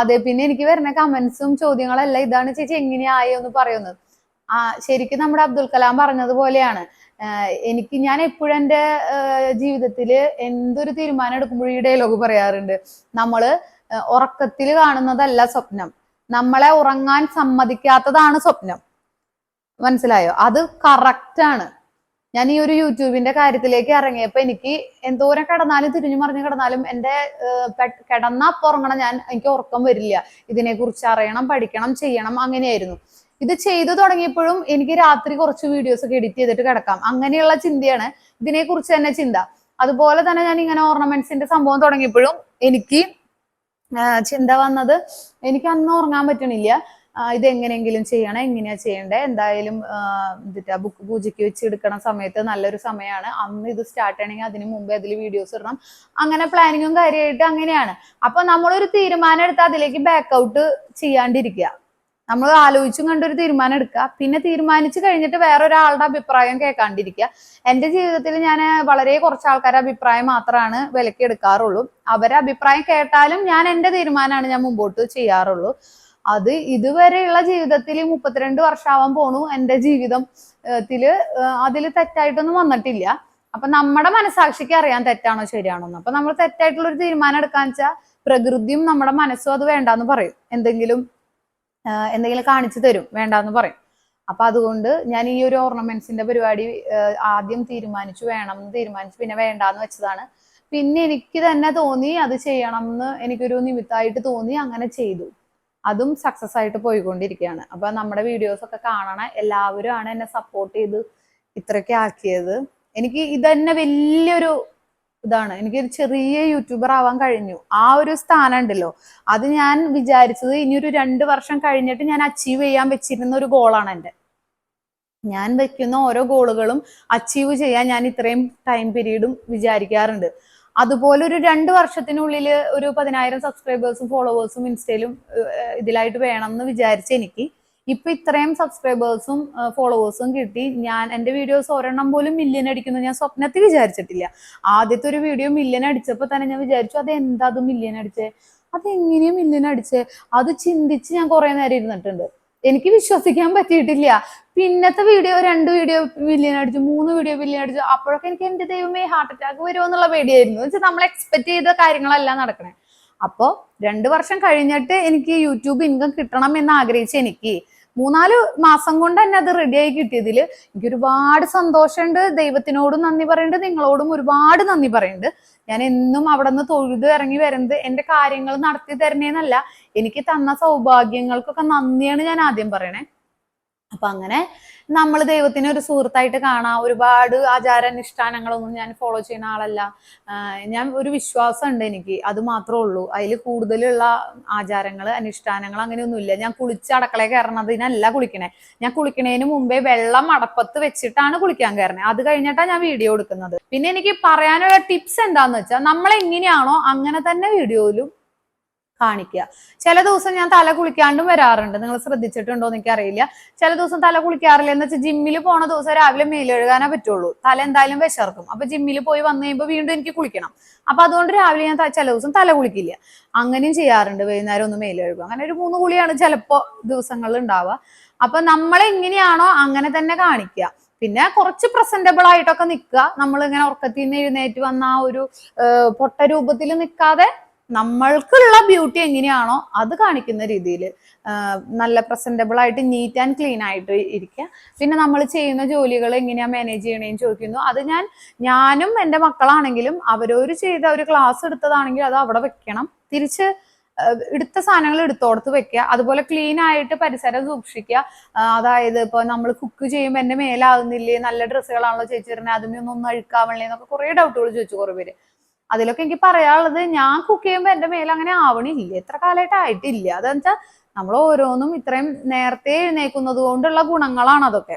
അതെ, പിന്നെ എനിക്ക് വരുന്ന കമന്റ്സും ചോദ്യങ്ങളെല്ലാം ഇതാണ്, ചേച്ചി എങ്ങനെയായോ എന്ന് പറയുന്നത്. ശരിക്കും നമ്മുടെ അബ്ദുൽ കലാം പറഞ്ഞതുപോലെയാണ്. ഞാൻ എപ്പോഴും എൻ്റെ ജീവിതത്തില് എന്തൊരു തീരുമാനം എടുക്കുമ്പോഴും ഈ ഡയലോഗ് പറയാറുണ്ട്. നമ്മള് ഉറക്കത്തിൽ കാണുന്നതല്ല സ്വപ്നം, നമ്മളെ ഉറങ്ങാൻ സമ്മതിക്കാത്തതാണ് സ്വപ്നം. മനസ്സിലായോ? അത് കറക്റ്റ് ആണ്. ഞാൻ ഈ ഒരു യൂട്യൂബിന്റെ കാര്യത്തിലേക്ക് ഇറങ്ങിയപ്പോ എനിക്ക് എന്തോരം കിടന്നാലും തിരിഞ്ഞു മറിഞ്ഞു കിടന്നാലും എൻ്റെ കിടന്നപ്പോ ഉറങ്ങണം, എനിക്ക് ഉറക്കം വരില്ല. ഇതിനെക്കുറിച്ച് അറിയണം, പഠിക്കണം, ചെയ്യണം, അങ്ങനെയായിരുന്നു. ഇത് ചെയ്തു തുടങ്ങിയപ്പോഴും എനിക്ക് രാത്രി കുറച്ച് വീഡിയോസ് ഒക്കെ എഡിറ്റ് ചെയ്തിട്ട് കിടക്കാം, അങ്ങനെയുള്ള ചിന്തയാണ്. ഇതിനെക്കുറിച്ച് തന്നെ ചിന്ത. അതുപോലെ തന്നെ ഞാൻ ഇങ്ങനെ ഓർണമെന്റ്സിന്റെ സംഭവം തുടങ്ങിയപ്പോഴും എനിക്ക് ചിന്ത വന്നത്, എനിക്ക് അന്ന് ഉറങ്ങാൻ പറ്റണില്ല, ഇതെങ്ങനെയെങ്കിലും ചെയ്യണം, എങ്ങനെയാ ചെയ്യണ്ടേ, എന്തായാലും ബുക്ക് പൂജയ്ക്ക് വെച്ച് എടുക്കണ സമയത്ത് നല്ലൊരു സമയമാണ്, അന്ന് ഇത് സ്റ്റാർട്ട് ചെയ്യണമെങ്കിൽ അതിന് മുമ്പേ അതിൽ വീഡിയോസ് ഇടണം, അങ്ങനെ പ്ലാനിങ്ങും കാര്യമായിട്ട് അങ്ങനെയാണ്. അപ്പൊ നമ്മളൊരു തീരുമാനം എടുത്താൽ അതിലേക്ക് ബാക്കൗട്ട് ചെയ്യാണ്ടിരിക്കുക. നമ്മൾ ആലോചിച്ചും കണ്ടൊരു തീരുമാനം എടുക്കുക. പിന്നെ തീരുമാനിച്ചു കഴിഞ്ഞിട്ട് വേറൊരാളുടെ അഭിപ്രായം കേൾക്കാണ്ടിരിക്കുക. എൻ്റെ ജീവിതത്തിൽ ഞാൻ വളരെ കുറച്ച് ആൾക്കാരുടെ അഭിപ്രായം മാത്രമാണ് വിലക്ക് എടുക്കാറുള്ളൂ. അവരുടെ അഭിപ്രായം കേട്ടാലും ഞാൻ എൻ്റെ തീരുമാനമാണ് ഞാൻ മുമ്പോട്ട് ചെയ്യാറുള്ളൂ. അത് ഇതുവരെയുള്ള ജീവിതത്തിൽ 32 വർഷമാവാൻ പോണു എൻ്റെ ജീവിതത്തില് അതിൽ തെറ്റായിട്ടൊന്നും വന്നിട്ടില്ല. അപ്പൊ നമ്മുടെ മനസാക്ഷിക്ക് അറിയാൻ തെറ്റാണോ ശരിയാണോ എന്ന്. അപ്പൊ നമ്മൾ തെറ്റായിട്ടുള്ള ഒരു തീരുമാനം എടുക്കാന്ന് വെച്ചാൽ പ്രകൃതിയും നമ്മുടെ മനസ്സും അത് വേണ്ടാന്ന് പറയും, എന്തെങ്കിലും കാണിച്ചു തരും, വേണ്ടാന്ന് പറയും. അപ്പൊ അതുകൊണ്ട് ഞാൻ ഈ ഒരു ഓർണമെന്റ്സിന്റെ പരിപാടി ആദ്യം വേണമെന്ന് തീരുമാനിച്ചു, പിന്നെ വേണ്ടാന്ന് വെച്ചതാണ്. പിന്നെ എനിക്ക് തന്നെ തോന്നി അത് ചെയ്യണം എന്ന്, എനിക്കൊരു നിമിത്തമായിട്ട് തോന്നി, അങ്ങനെ ചെയ്തു. അതും സക്സസ് ആയിട്ട് പോയിക്കൊണ്ടിരിക്കുകയാണ്. അപ്പൊ നമ്മുടെ വീഡിയോസ് ഒക്കെ കാണണ എല്ലാവരും ആണ് എന്നെ സപ്പോർട്ട് ചെയ്ത് ഇത്രയൊക്കെ ആക്കിയത്. എനിക്ക് ഇതന്നെ വലിയൊരു ഇതാണ്. എനിക്കൊരു ചെറിയ യൂട്യൂബർ ആവാൻ കഴിഞ്ഞു. ആ ഒരു സ്ഥാനം ഉണ്ടല്ലോ, അത് ഞാൻ വിചാരിച്ചത് ഇനിയൊരു 2 വർഷം കഴിഞ്ഞിട്ട് ഞാൻ അച്ചീവ് ചെയ്യാൻ വെച്ചിരുന്ന ഒരു ഗോളാണ് എൻ്റെ. ഞാൻ വെക്കുന്ന ഓരോ ഗോളുകളും അച്ചീവ് ചെയ്യാൻ ഞാൻ ഇത്രയും ടൈം പീരീഡും വിചാരിക്കാറുണ്ട്. അതുപോലെ ഒരു 2 വർഷത്തിനുള്ളിൽ ഒരു 10,000 സബ്സ്ക്രൈബേഴ്സും ഫോളോവേഴ്സും ഇൻസ്റ്റയിലും ഇതിലായിട്ട് വേണം എന്ന് വിചാരിച്ച എനിക്ക് ഇപ്പൊ ഇത്രയും സബ്സ്ക്രൈബേഴ്സും ഫോളോവേഴ്സും കിട്ടി. ഞാൻ എൻ്റെ വീഡിയോസ് ഒരെണ്ണം പോലും മില്യൺ അടിക്കുന്നത് ഞാൻ സ്വപ്നത്തിൽ വിചാരിച്ചിട്ടില്ല. ആദ്യത്തെ ഒരു വീഡിയോ മില്യൺ അടിച്ചപ്പോൾ തന്നെ ഞാൻ വിചാരിച്ചു, അത് എന്താ അത് മില്യൺ അടിച്ചേ, അതെങ്ങനെയാ മില്യൺ അടിച്ചേ, അത് ചിന്തിച്ച് ഞാൻ കുറെ നേരം ഇരുന്നിട്ടുണ്ട്. എനിക്ക് വിശ്വസിക്കാൻ പറ്റിയിട്ടില്ല. പിന്നത്തെ വീഡിയോ 2 വീഡിയോ മില്യൺ അടിച്ചു, 3 വീഡിയോ മില്യൺ അടിച്ചു. അപ്പോഴൊക്കെ എനിക്ക് എൻ്റെ ദൈവമേ ഹാർട്ട് അറ്റാക്ക് വരുമോ എന്നുള്ള പേടിയായിരുന്നു. വെച്ചാൽ നമ്മൾ എക്സ്പെക്ട് ചെയ്ത കാര്യങ്ങളെല്ലാം നടക്കണേ. അപ്പോ 2 വർഷം കഴിഞ്ഞിട്ട് എനിക്ക് യൂട്യൂബ് ഇൻകം കിട്ടണം എന്ന് ആഗ്രഹിച്ച എനിക്ക് 3-4 മാസം കൊണ്ട് തന്നെ അത് റെഡിയായി കിട്ടിയതിൽ എനിക്ക് ഒരുപാട് സന്തോഷമുണ്ട്. ദൈവത്തിനോടും നന്ദി പറയുന്നുണ്ട്, നിങ്ങളോടും ഒരുപാട് നന്ദി പറയുന്നുണ്ട്. ഞാൻ എന്നും അവിടെ നിന്ന് തൊഴുത് ഇറങ്ങി വരുന്നത് എൻ്റെ കാര്യങ്ങൾ നടത്തി തരണേന്നല്ല, എനിക്ക് തന്ന സൗഭാഗ്യങ്ങൾക്കൊക്കെ നന്ദിയാണ് ഞാൻ ആദ്യം പറയണേ. അപ്പൊ അങ്ങനെ നമ്മൾ ദൈവത്തിനെ ഒരു സുഹൃത്തായിട്ട് കാണാം. ഒരുപാട് ആചാരാനുഷ്ഠാനങ്ങളൊന്നും ഞാൻ ഫോളോ ചെയ്യുന്ന ആളല്ല. ഞാൻ ഒരു വിശ്വാസം ഉണ്ട് എനിക്ക്, അത് മാത്രമേ ഉള്ളൂ. അതിൽ കൂടുതലുള്ള ആചാരങ്ങൾ അനുഷ്ഠാനങ്ങൾ അങ്ങനെയൊന്നുമില്ല. ഞാൻ കുളിച്ച് അടുക്കളയിൽ കയറണതിനല്ല കുളിക്കണേ. ഞാൻ കുളിക്കണേന് മുമ്പേ വെള്ളം അടപ്പത്ത് വെച്ചിട്ടാണ് കുളിക്കാൻ കയറണേ. അത് കഴിഞ്ഞിട്ടാണ് ഞാൻ വീഡിയോ എടുക്കുന്നത്. പിന്നെ എനിക്ക് പറയാനുള്ള ടിപ്സ് എന്താന്ന് വെച്ചാൽ, നമ്മൾ എങ്ങനെയാണോ അങ്ങനെ തന്നെ വീഡിയോയിലും കാണിക്കുക. ചില ദിവസം ഞാൻ തല കുളിക്കാണ്ടും വരാറുണ്ട്. നിങ്ങൾ ശ്രദ്ധിച്ചിട്ടുണ്ടോ എന്ന് എനിക്കറിയില്ല. ചില ദിവസം തല കുളിക്കാറില്ല. എന്ന് വെച്ചാൽ ജിമ്മിൽ പോണ ദിവസം രാവിലെ മേലെഴുകാനേ പറ്റുള്ളൂ. തല എന്തായാലും വിശർക്കും. അപ്പൊ ജിമ്മിൽ പോയി വന്നു കഴിയുമ്പോൾ വീണ്ടും എനിക്ക് കുളിക്കണം. അപ്പൊ അതുകൊണ്ട് രാവിലെ ഞാൻ ചില ദിവസം തല കുളിക്കില്ല. അങ്ങനെയും ചെയ്യാറുണ്ട്. വൈകുന്നേരം ഒന്ന് മേലെഴുകും. അങ്ങനെ ഒരു 3 കുളിയാണ് ചിലപ്പോ ദിവസങ്ങളിൽ ഉണ്ടാവുക. അപ്പൊ നമ്മളെങ്ങനെയാണോ അങ്ങനെ തന്നെ കാണിക്കുക. പിന്നെ കുറച്ച് പ്രസന്റബിൾ ആയിട്ടൊക്കെ നിൽക്കുക. നമ്മൾ ഇങ്ങനെ ഉറക്കത്തിൽ നിന്ന് എഴുന്നേറ്റ് വന്ന ആ ഒരു പൊട്ട രൂപത്തിൽ നിൽക്കാതെ നമ്മൾക്കുള്ള ബ്യൂട്ടി എങ്ങനെയാണോ അത് കാണിക്കുന്ന രീതിയിൽ നല്ല പ്രസന്റബിൾ ആയിട്ട് നീറ്റ് ആൻഡ് ക്ലീൻ ആയിട്ട് ഇരിക്കുക. പിന്നെ നമ്മൾ ചെയ്യുന്ന ജോലികൾ എങ്ങനെയാ മാനേജ് ചെയ്യണേന്ന് ചോദിക്കുന്നു. അത് ഞാനും എൻ്റെ മക്കളാണെങ്കിലും അവരവര് ചെയ്ത ഒരു ക്ലാസ് എടുത്തതാണെങ്കിൽ അത് അവിടെ വെക്കണം. തിരിച്ച് എടുത്ത സാധനങ്ങൾ എടുത്തോടത്ത് വെക്കുക. അതുപോലെ ക്ലീൻ ആയിട്ട് പരിസരം സൂക്ഷിക്കുക. അതായത് ഇപ്പൊ നമ്മൾ കുക്ക് ചെയ്യുമ്പോൾ എന്റെ മേലാവുന്നില്ലേ, നല്ല ഡ്രസ്സുകളാണല്ലോ ചേച്ചി ഇടുന്നത്, അതിനൊന്നും അഴുക്കാവണല്ലേ എന്നൊക്കെ കുറെ ഡൗട്ടുകൾ ചോദിച്ചു കുറെ പേര്. അതിലൊക്കെ എനിക്ക് പറയാനുള്ളത്, ഞാൻ കുക്ക് ചെയ്യുമ്പോൾ എന്റെ മേൽ അങ്ങനെ ആവണില്ല, എത്ര കാലമായിട്ട് ആയിട്ടില്ല. അതെന്ന് വെച്ചാൽ നമ്മൾ ഓരോന്നും ഇത്രയും നേരത്തെ എഴുന്നേക്കുന്നത് കൊണ്ടുള്ള ഗുണങ്ങളാണ് അതൊക്കെ.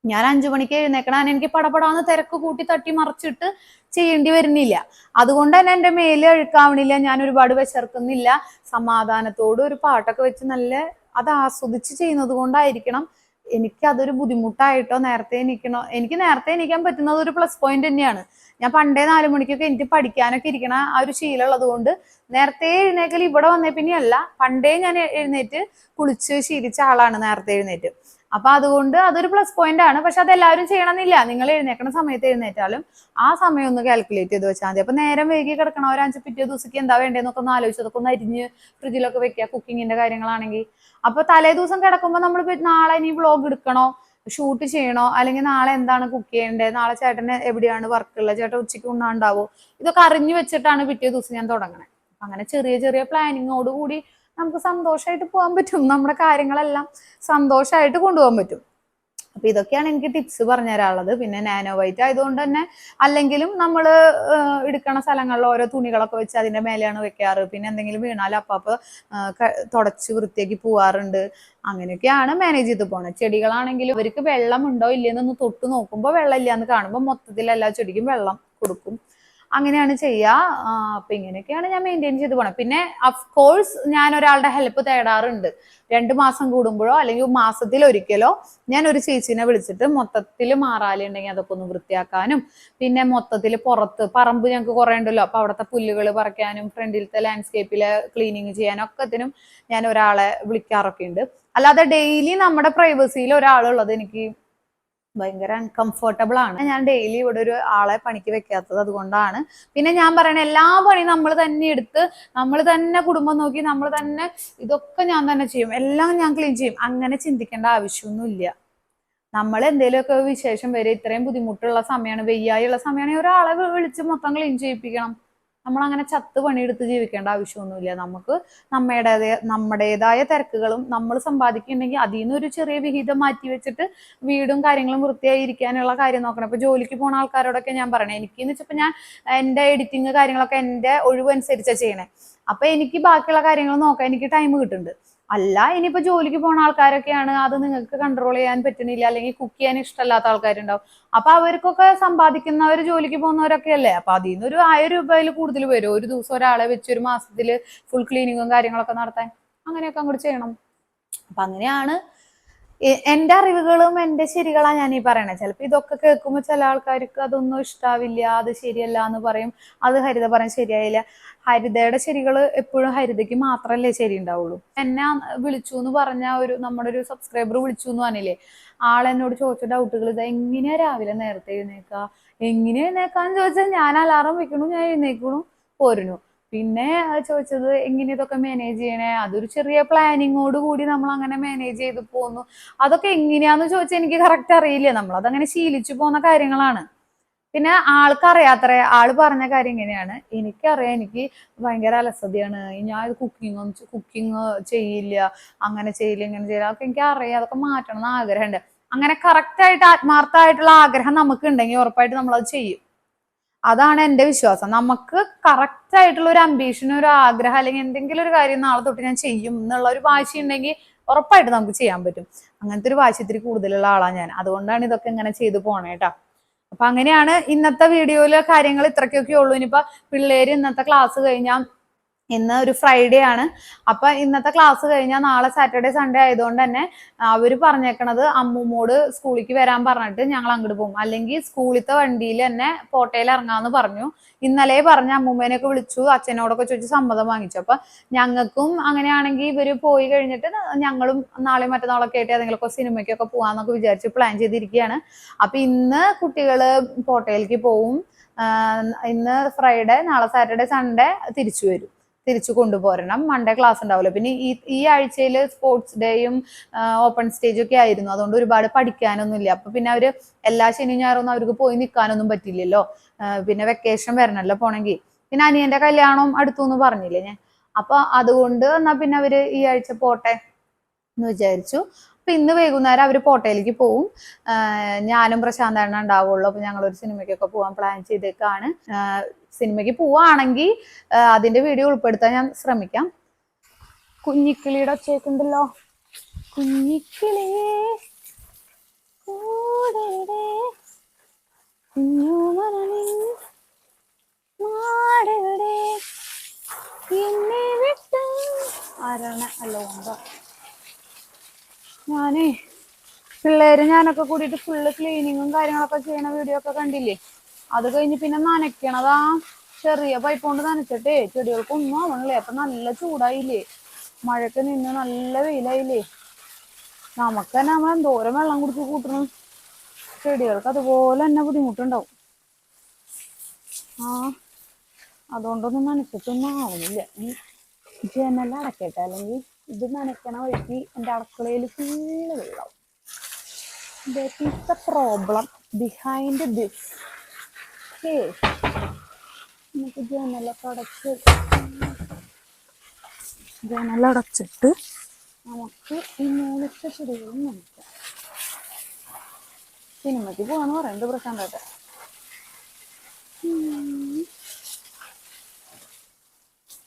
ഞാൻ 5 മണിക്ക് എഴുന്നേക്കണം, എനിക്ക് പടപടാന്ന് തിരക്ക് കൂട്ടി തട്ടി മറിച്ചിട്ട് ചെയ്യേണ്ടി വരുന്നില്ല. അതുകൊണ്ട് തന്നെ എന്റെ മേല് അഴുക്കാവണില്ല, ഞാൻ ഒരുപാട് വിശർക്കുന്നില്ല. സമാധാനത്തോട് ഒരു പാട്ടൊക്കെ വെച്ച് നല്ല അത് ആസ്വദിച്ച് ചെയ്യുന്നത് കൊണ്ടായിരിക്കണം എനിക്ക് അതൊരു ബുദ്ധിമുട്ടായിട്ടോ നേരത്തെ എണീക്കണോ. എനിക്ക് നേരത്തെ എണീക്കാൻ പറ്റുന്നത് ഒരു പ്ലസ് പോയിന്റ് തന്നെയാണ്. ഞാൻ പണ്ടേ 4 മണിക്കൊക്കെ എനിക്ക് പഠിക്കാനൊക്കെ ഇരിക്കണ ആ ഒരു ശീലം ഉള്ളത് കൊണ്ട് നേരത്തെ എഴുന്നേക്കൽ ഇവിടെ വന്നേ പിന്നെയല്ല, പണ്ടേ ഞാൻ എഴുന്നേറ്റ് കുളിച്ച് ശീലിച്ച ആളാണ് നേരത്തെ എഴുന്നേറ്റ്. അപ്പൊ അതുകൊണ്ട് അതൊരു പ്ലസ് പോയിന്റ് ആണ്. പക്ഷെ അത് എല്ലാവരും ചെയ്യണമെന്നില്ല. നിങ്ങൾ എഴുന്നേക്കുന്ന സമയത്ത് എഴുന്നേറ്റാലും ആ സമയം ഒന്ന് കാൽക്കുലേറ്റ് ചെയ്ത് വെച്ചാൽ മതി. അപ്പൊ നേരം വൈകി കിടക്കണവരാഞ്ച് പിറ്റേ ദിവസത്തേക്ക് എന്താ വേണ്ടതെന്നൊക്കെ ഒന്ന് ആലോചിച്ച് അതൊക്കെ ഒന്ന് അരിഞ്ഞ് ഫ്രിഡ്ജിലൊക്കെ വെക്കുക, കുക്കിങ്ങിന്റെ കാര്യങ്ങളാണെങ്കിൽ. അപ്പൊ തലേ ദിവസം കിടക്കുമ്പോൾ നമ്മൾ നാളെ ഇനി വ്ളോഗ് എടുക്കണോ, ഷൂട്ട് ചെയ്യണോ, അല്ലെങ്കിൽ നാളെ എന്താണ് കുക്ക് ചെയ്യേണ്ടത്, നാളെ ചേട്ടന് എവിടെയാണ് വർക്കുള്ളത്, ചേട്ടൻ ഉച്ചയ്ക്ക് ഉണ്ണാണ്ടാവോ, ഇതൊക്കെ അറിഞ്ഞു വെച്ചിട്ടാണ് പിറ്റേ ദിവസം ഞാൻ തുടങ്ങണേ. അങ്ങനെ ചെറിയ ചെറിയ പ്ലാനിങ്ങോട് കൂടി നമുക്ക് സന്തോഷമായിട്ട് പോകാൻ പറ്റും. നമ്മുടെ കാര്യങ്ങളെല്ലാം സന്തോഷമായിട്ട് കൊണ്ടുപോകാൻ പറ്റും. അപ്പൊ ഇതൊക്കെയാണ് എനിക്ക് ടിപ്സ് പറഞ്ഞു തരാനുള്ളത്. പിന്നെ നാനോ വൈറ്റ് ആയതുകൊണ്ട് തന്നെ അല്ലെങ്കിലും നമ്മൾ എടുക്കണ സ്ഥലങ്ങളിൽ ഓരോ തുണികളൊക്കെ വെച്ച് അതിന്റെ മേലെയാണ് വെക്കാറ്. പിന്നെ എന്തെങ്കിലും വീണാലും അപ്പാപ്പ തുടച്ച് വൃത്തിയാക്കി പോവാറുണ്ട്. അങ്ങനെയൊക്കെയാണ് മാനേജ് ചെയ്ത് പോണത്. ചെടികളാണെങ്കിലും അവർക്ക് വെള്ളം ഉണ്ടോ ഇല്ലെന്നൊന്ന് തൊട്ട് നോക്കുമ്പോൾ വെള്ളം ഇല്ലാന്ന് കാണുമ്പോൾ മൊത്തത്തിൽ എല്ലാ ചെടിക്കും വെള്ളം കൊടുക്കും. അങ്ങനെയാണ് ചെയ്യുക. അപ്പൊ ഇങ്ങനെയൊക്കെയാണ് ഞാൻ മെയിൻറ്റെയിൻ ചെയ്ത് പോണത്. പിന്നെ അഫ്കോഴ്സ് ഞാൻ ഒരാളുടെ ഹെൽപ്പ് തേടാറുണ്ട്. 2 മാസം കൂടുമ്പോഴോ അല്ലെങ്കിൽ മാസത്തിൽ ഒരിക്കലോ ഞാൻ ഒരു ചേച്ചീനെ വിളിച്ചിട്ട് മൊത്തത്തിൽ മാറാലുണ്ടെങ്കിൽ അതൊക്കെ ഒന്ന് വൃത്തിയാക്കാനും, പിന്നെ മൊത്തത്തിൽ പുറത്ത് പറമ്പ് ഞങ്ങൾക്ക് കുറെ ഉണ്ടല്ലോ, അപ്പൊ അവിടുത്തെ പുല്ലുകൾ പറിക്കാനും ഫ്രണ്ടിലത്തെ ലാൻഡ്സ്കേപ്പിലെ ക്ലീനിങ് ചെയ്യാനും ഒക്കത്തിനും ഞാൻ ഒരാളെ വിളിക്കാറൊക്കെ ഉണ്ട്. അല്ലാതെ ഡെയിലി നമ്മുടെ പ്രൈവസിയിൽ ഒരാളുള്ളത് എനിക്ക് ഭയങ്കര അൺകംഫർട്ടബിൾ ആണ്. ഞാൻ ഡെയിലി ഇവിടെ ഒരു ആളെ പണിക്ക് വെക്കാത്തത് അതുകൊണ്ടാണ്. പിന്നെ ഞാൻ പറയണ എല്ലാ പണിയും നമ്മൾ തന്നെ എടുത്ത് നമ്മൾ തന്നെ കുടുംബം നോക്കി നമ്മൾ തന്നെ ഇതൊക്കെ ഞാൻ തന്നെ ചെയ്യും, എല്ലാം ഞാൻ ക്ലീൻ ചെയ്യും, അങ്ങനെ ചിന്തിക്കേണ്ട ആവശ്യമൊന്നുമില്ല. നമ്മൾ എന്തെങ്കിലുമൊക്കെ വിശേഷം വരെ ഇത്രയും ബുദ്ധിമുട്ടുള്ള സമയമാണ്, വെയ്യായുള്ള സമയമാണെങ്കിൽ ഒരാളെ വിളിച്ച് മൊത്തം ക്ലീൻ ചെയ്യിപ്പിക്കണം. നമ്മൾ അങ്ങനെ ചത്ത് പണിയെടുത്ത് ജീവിക്കേണ്ട ആവശ്യമൊന്നുമില്ല. നമുക്ക് നമ്മുടേതായ തിരക്കുകളും നമ്മൾ സമ്പാദിക്കുന്നുണ്ടെങ്കിൽ അതിൽ നിന്ന് ഒരു ചെറിയ വിഹിതം മാറ്റി വെച്ചിട്ട് വീടും കാര്യങ്ങളും വൃത്തിയായി ഇരിക്കാനുള്ള കാര്യം നോക്കണം. ഇപ്പൊ ജോലിക്ക് പോണ ആൾക്കാരോടൊക്കെ ഞാൻ പറയണേ, എനിക്കെന്ന് വെച്ചപ്പോ ഞാൻ എന്റെ എഡിറ്റിങ് കാര്യങ്ങളൊക്കെ എന്റെ ഒഴിവ് അനുസരിച്ചാണ് ചെയ്യണേ. അപ്പൊ എനിക്ക് ബാക്കിയുള്ള കാര്യങ്ങൾ നോക്കാൻ എനിക്ക് ടൈം കിട്ടുന്നുണ്ട്. അല്ല ഇനിയിപ്പോ ജോലിക്ക് പോണ ആൾക്കാരൊക്കെയാണ്, അത് നിങ്ങൾക്ക് കൺട്രോൾ ചെയ്യാൻ പറ്റുന്നില്ല, അല്ലെങ്കിൽ കുക്ക് ചെയ്യാൻ ഇഷ്ടമല്ലാത്ത ആൾക്കാരുണ്ടാവും. അപ്പൊ അവർക്കൊക്കെ സമ്പാദിക്കുന്നവർ ജോലിക്ക് പോകുന്നവരൊക്കെ അല്ലേ. അപ്പൊ അതിൽ നിന്ന് ഒരു 1000 രൂപയിൽ കൂടുതൽ വരും ഒരു ദിവസം ഒരാളെ വെച്ച് ഒരു മാസത്തില് ഫുൾ ക്ലീനിങ്ങും കാര്യങ്ങളൊക്കെ നടത്താൻ. അങ്ങനെയൊക്കെ അങ്ങോട്ട് ചെയ്യണം. അപ്പൊ അങ്ങനെയാണ് എന്റെ അറിവുകളും എന്റെ ശരികളാണ് ഞാൻ ഈ പറയണത്. ചിലപ്പോ ഇതൊക്കെ കേൾക്കുമ്പോൾ ചില ആൾക്കാർക്ക് അതൊന്നും ഇഷ്ടാവില്ല, അത് ശരിയല്ല എന്ന് പറയും. അത് ഹരിത പറയാൻ ശരിയായില്ല. ഹരിതയുടെ ശരികൾ എപ്പോഴും ഹരിതയ്ക്ക് മാത്രമല്ലേ ശരി ഉണ്ടാവുള്ളൂ. എന്നെ വിളിച്ചു എന്ന് പറഞ്ഞ നമ്മുടെ ഒരു സബ്സ്ക്രൈബർ വിളിച്ചു എന്ന് പറഞ്ഞില്ലേ, ആളെന്നോട് ചോദിച്ച ഡൗട്ടുകൾ ഇത് എങ്ങനെയാ രാവിലെ നേരത്തെ എഴുന്നേക്കുക, എങ്ങനെ എഴുന്നേക്കാന്ന് ചോദിച്ചാൽ ഞാൻ അലാറം വെക്കണു, ഞാൻ എഴുന്നേക്കണു പോരുന്നു. പിന്നെ ചോദിച്ചത് എങ്ങനെ ഇതൊക്കെ മാനേജ് ചെയ്യണേ, അതൊരു ചെറിയ പ്ലാനിങ്ങോട് കൂടി നമ്മൾ അങ്ങനെ മാനേജ് ചെയ്ത് പോന്നു. അതൊക്കെ എങ്ങനെയാന്ന് ചോദിച്ചാൽ എനിക്ക് കറക്റ്റ് അറിയില്ല. നമ്മളതങ്ങനെ ശീലിച്ചു പോകുന്ന കാര്യങ്ങളാണ്. പിന്നെ ആൾക്കറിയാത്രേ, ആള് പറഞ്ഞ കാര്യം ഇങ്ങനെയാണ്, എനിക്കറിയാം എനിക്ക് ഭയങ്കര അലസതയാണ്, ഞാൻ കുക്കിംഗ് ചെയ്യില്ല, അങ്ങനെ ചെയ്യില്ല, ഇങ്ങനെ ചെയ്യില്ല, അതൊക്കെ എനിക്ക് അറിയാം, അതൊക്കെ മാറ്റണം എന്ന് ആഗ്രഹമുണ്ട്. അങ്ങനെ കറക്റ്റ് ആയിട്ട് ആത്മാർത്ഥമായിട്ടുള്ള ആഗ്രഹം നമുക്ക് ഉണ്ടെങ്കിൽ ഉറപ്പായിട്ട് നമ്മളത് ചെയ്യും. അതാണ് എൻ്റെ വിശ്വാസം. നമുക്ക് കറക്റ്റ് ആയിട്ടുള്ള ഒരു അംബീഷൻ, ഒരു ആഗ്രഹം, അല്ലെങ്കിൽ എന്തെങ്കിലും ഒരു കാര്യം നാളെ തൊട്ട് ഞാൻ ചെയ്യും എന്നുള്ള ഒരു വാശി ഉണ്ടെങ്കിൽ ഉറപ്പായിട്ട് നമുക്ക് ചെയ്യാൻ പറ്റും. അങ്ങനത്തെ ഒരു വാശി ഇത്തിരി കൂടുതലുള്ള ആളാണ് ഞാൻ. അതുകൊണ്ടാണ് ഇതൊക്കെ ഇങ്ങനെ ചെയ്തു പോണേട്ടാ. അപ്പൊ അങ്ങനെയാണ് ഇന്നത്തെ വീഡിയോയിലെ കാര്യങ്ങൾ. ഇത്രയ്ക്കൊക്കെ ഉള്ളൂ. ഇനിയിപ്പോ പിള്ളേര് ഇന്നത്തെ ക്ലാസ് കഴിഞ്ഞാൽ, ഇന്ന് ഒരു ഫ്രൈഡേ ആണ്, അപ്പൊ ഇന്നത്തെ ക്ലാസ് കഴിഞ്ഞാൽ നാളെ സാറ്റർഡേ സൺഡേ ആയതുകൊണ്ട് തന്നെ അവര് പറഞ്ഞേക്കണത് അമ്മൂമ്മോട് സ്കൂളിലേക്ക് വരാൻ പറഞ്ഞിട്ട് ഞങ്ങൾ അങ്ങോട്ട് പോകും, അല്ലെങ്കിൽ സ്കൂളിലത്തെ വണ്ടിയിൽ തന്നെ പോട്ടയിൽ ഇറങ്ങാന്ന് പറഞ്ഞു. ഇന്നലെ പറഞ്ഞ അമ്മൂമ്മേനെയൊക്കെ വിളിച്ചു, അച്ഛനോടൊക്കെ ചോദിച്ച് സമ്മതം വാങ്ങിച്ചു. അപ്പൊ ഞങ്ങൾക്കും അങ്ങനെയാണെങ്കിൽ ഇവര് പോയി കഴിഞ്ഞിട്ട് ഞങ്ങളും നാളെ മറ്റന്നാളൊക്കെ ആയിട്ട് ഏതെങ്കിലുമൊക്കെ സിനിമയ്ക്കൊക്കെ പോവാന്നൊക്കെ വിചാരിച്ച് പ്ലാൻ ചെയ്തിരിക്കുകയാണ്. അപ്പൊ ഇന്ന് കുട്ടികള് പോട്ടയിലേക്ക് പോവും. ഇന്ന് ഫ്രൈഡേ, നാളെ സാറ്റർഡേ സൺഡേ തിരിച്ചു കൊണ്ടുപോരണം. മൺഡേ ക്ലാസ് ഉണ്ടാവില്ല. പിന്നെ ഈ ആഴ്ചയിൽ സ്പോർട്സ് ഡേയും ഓപ്പൺ സ്റ്റേജും ഒക്കെ ആയിരുന്നു. അതുകൊണ്ട് ഒരുപാട് പഠിക്കാനൊന്നുമില്ല. അപ്പൊ പിന്നെ അവര് എല്ലാ ശനി ഞായറൊന്നും അവർക്ക് പോയി നിൽക്കാനൊന്നും പറ്റില്ലല്ലോ. പിന്നെ വെക്കേഷൻ വരണല്ലോ പോണെങ്കിൽ. പിന്നെ അനിയന്റെ കല്യാണം അടുത്തു എന്ന് പറഞ്ഞില്ലേ ഞാൻ. അപ്പൊ അതുകൊണ്ട് എന്നാ പിന്നെ അവര് ഈ ആഴ്ച പോട്ടെ എന്ന് വിചാരിച്ചു. അപ്പൊ ഇന്ന് വൈകുന്നേരം അവര് പോട്ടയിലേക്ക് പോവും. ഞാനും പ്രശാന്തേണ്ണ ഉണ്ടാവുള്ളൂ. അപ്പൊ ഞങ്ങളൊരു സിനിമയ്ക്കൊക്കെ പോവാൻ പ്ലാൻ ചെയ്തേക്കാണ്. സിനിമയ്ക്ക് പോവാണെങ്കിൽ അതിന്റെ വീഡിയോ ഉൾപ്പെടുത്താൻ ഞാൻ ശ്രമിക്കാം. കുഞ്ഞിക്കിളിയുടെ ഒച്ചയൊക്കെയുണ്ടല്ലോ. കുഞ്ഞിക്കിളിയേ ആരാണ്? അല്ലോ ഉണ്ടോ? ഞാനേ പിള്ളേര് ഞാനൊക്കെ കൂടിയിട്ട് ഫുള്ള് ക്ലീനിങ്ങും കാര്യങ്ങളൊക്കെ ചെയ്യണ വീഡിയോ ഒക്കെ കണ്ടില്ലേ? അത് കഴിഞ്ഞ് പിന്നെ നനയ്ക്കണതാ ചെറിയ പൈപ്പ് കൊണ്ട് നനച്ചിട്ടേ ചെടികൾക്ക് ഒന്നും ആവണില്ലേ. അപ്പൊ നല്ല ചൂടായില്ലേ, മഴയൊക്കെ നിന്ന് നല്ല വെയിലായില്ലേ. നമുക്ക് തന്നെ നമ്മൾ എന്തോരം വെള്ളം കുടിച്ച് കൂട്ടണം, ചെടികൾക്ക് അതുപോലെ തന്നെ ബുദ്ധിമുട്ടുണ്ടാവും. അതുകൊണ്ടൊന്നും നനച്ചിട്ടൊന്നും ആവുന്നില്ല. ജനൽ അടക്കട്ടെ, അല്ലെങ്കിൽ ഇത് നനയ്ക്കണ വഴിക്ക് എൻ്റെ അടുക്കളയിൽ ഫുള്ള് വെള്ളം. That is the problem behind this. Okay. നമുക്ക് ജനലടച്ചിട്ട് നമുക്ക് ഈ മൂലത്തെ ചെടികളും നനയ്ക്കാം. സിനിമയ്ക്ക് പോവാന്ന് പറയുന്നത് പ്രശാന്തേട്ടൻ.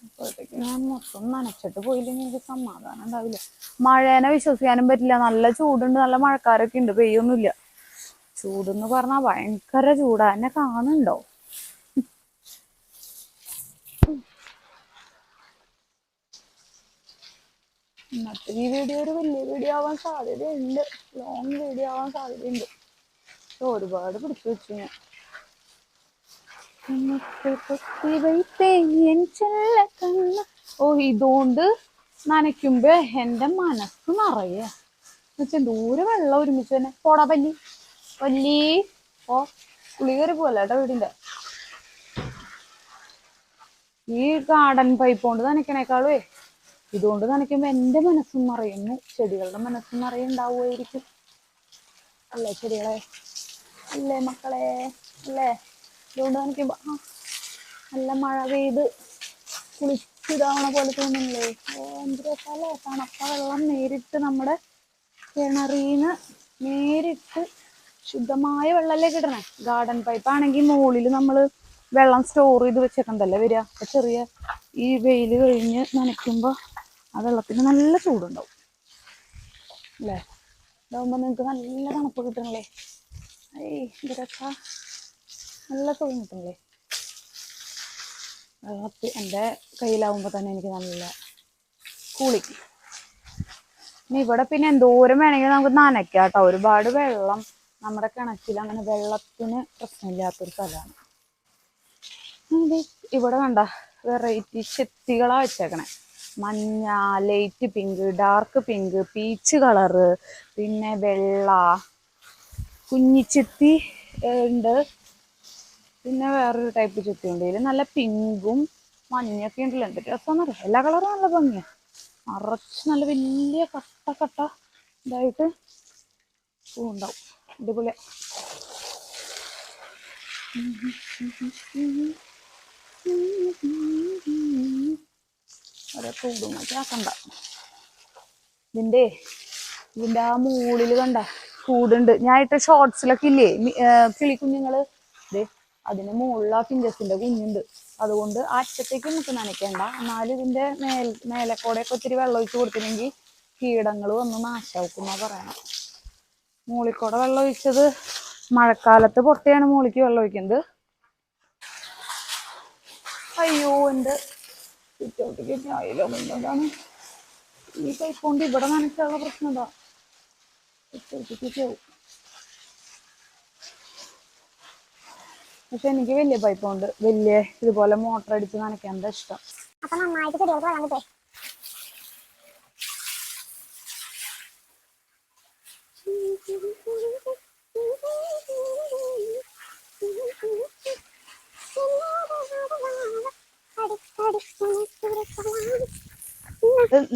അപ്പോഴത്തേക്ക് ഞാൻ മൊത്തം നനച്ചിട്ട് പോയില്ലെങ്കിൽ എനിക്ക് സമാധാനം ഉണ്ടാവില്ല. മഴേനെ വിശ്വസിക്കാനും പറ്റില്ല. നല്ല ചൂടുണ്ട്, നല്ല മഴക്കാരൊക്കെ ഉണ്ട്, പെയ്യൊന്നുമില്ല. ചൂടെന്ന് പറഞ്ഞാൽ ഭയങ്കര ചൂടാ. എന്നെ കാണുന്നുണ്ടോ? ഇന്നത്തെ ഈ വീഡിയോ ഒരു വലിയ വീഡിയോ ആവാൻ സാധ്യതയുണ്ട്, ലോങ് വീഡിയോ ആവാൻ സാധ്യതയുണ്ട്. ഒരുപാട് പിടിച്ചു വെച്ചു ഞാൻ. ഇതുകൊണ്ട് നനയ്ക്കുമ്പോ എന്റെ മനസ്സ് നിറയെ ദൂരെ വെള്ളം ഒരുമിച്ച് തന്നെ. പോടാ പല്ലി ഓ പുളി കയറി പോവല്ല കേട്ടോ വീടിന്റെ. ഈ ഗാർഡൻ പൈപ്പ് കൊണ്ട് നനയ്ക്കണേക്കാളേ ഇതുകൊണ്ട് നനയ്ക്കുമ്പോ എന്റെ മനസ്സും നിറയുന്നു, ചെടികളുടെ മനസ്സും നിറയുണ്ടാവുമായിരിക്കും. അല്ലേ ചെടികളെ? അല്ലേ മക്കളെ? അല്ലേ? ഇതുകൊണ്ട് നനയ്ക്കുമ്പോ നല്ല മഴ പെയ്ത് കുളിച്ചിതാവണ പോലെ തോന്നുന്നില്ലേ? എന്ത് രസമല്ലേ? തണുത്ത വെള്ളം നേരിട്ട് നമ്മുടെ കിണറിന്ന് നേരിട്ട് ശുദ്ധമായ വെള്ളമല്ലേ കിട്ടണേ. ഗാർഡൻ പൈപ്പ് ആണെങ്കിൽ മുകളിൽ നമ്മൾ വെള്ളം സ്റ്റോർ ചെയ്ത് വെച്ചേക്കണ്ടല്ലേ വരിക. അപ്പൊ ചെറിയ ഈ വെയിൽ കഴിഞ്ഞ് നനയ്ക്കുമ്പോ ആ വെള്ളത്തിന് നല്ല ചൂടുണ്ടാവും അല്ലേ? ഇതാവുമ്പോ നിങ്ങൾക്ക് നല്ല തണുപ്പ് കിട്ടണല്ലേ. എന്ത് രസാ, നല്ല സുഖം കിട്ടണല്ലേ വെള്ളത്തിൽ. എൻ്റെ കയ്യിലാവുമ്പോ തന്നെ എനിക്ക് നല്ല കൂളിങ്. ഇനി ഇവിടെ പിന്നെ എന്തോരം വേണമെങ്കിൽ നമുക്ക് നനയ്ക്കാം കേട്ടോ. ഒരുപാട് വെള്ളം നമ്മുടെ കിണറ്റിൽ, അങ്ങനെ വെള്ളത്തിന് പ്രശ്നമില്ലാത്തൊരു സ്ഥലമാണ്. ഇവിടെ കണ്ട വെറൈറ്റി ചെത്തികളാ വെച്ചേക്കണേ. മഞ്ഞ, light pink, dark pink, peach colour, പിന്നെ വെള്ള കുഞ്ഞിച്ചെത്തി ഉണ്ട്, പിന്നെ വേറൊരു ടൈപ്പ് ചെത്തി ഉണ്ട്. ഇതിൽ നല്ല പിങ്കും മഞ്ഞൊക്കെ ഉണ്ടല്ലോ. എന്തൊക്കെ രസമെന്നറിയാം. എല്ലാ കളറും നല്ല ഭംഗിയാണ്. നിറച്ച് നല്ല വലിയ കട്ട ഇതായിട്ട് പൂവുണ്ടാവും. അടിപൊളിയാ. ഓരോ കൂടുമാറ്റാക്കണ്ട. ഇതിൻ്റെ ആ മൂളില് കണ്ട കൂടുണ്ട്. ഞാൻ ഇട്ട ഷോർട്സിലൊക്കെ ഇല്ലേ കിളിക്കുഞ്ഞുങ്ങള് അതിന് മുകളിൽ ആ ഫിഞ്ചസിന്റെ കുഞ്ഞുണ്ട്. അതുകൊണ്ട് അറ്റത്തേക്ക് നമുക്ക് നനയ്ക്കണ്ട. എന്നാലും ഇതിന്റെ മേലക്കോടെയൊക്കെ ഒത്തിരി വെള്ളം ഒഴിച്ച് കൊടുത്തില്ലെങ്കിൽ കീടങ്ങൾ വന്ന് നാശാക്കുന്ന പറയണം. മൂളിക്കൂടെ വെള്ളം ഒഴിച്ചത് മഴക്കാലത്ത് പൊട്ടയാണ് മൂളിക്ക് വെള്ളം ഒഴിക്കുന്നത്. അയ്യോ എന്റെ ചുറ്റോട്ടിക്ക് ഞായിലോ എന്താണ് ഈ പൈപ്പ് കൊണ്ട് ഇവിടെ നനയ്ക്കാനുള്ള പ്രശ്നം എന്താ? ചുറ്റോട്ടിക്ക് പോവും. പക്ഷെ എനിക്ക് വലിയ പൈപ്പ് കൊണ്ട് വലിയ ഇതുപോലെ മോട്ടർ അടിച്ച് നനയ്ക്കാൻ ഇഷ്ടം. അപ്പൊ നന്നായിട്ട് ചെടികൾക്ക് വെള്ളം കിട്ടേ.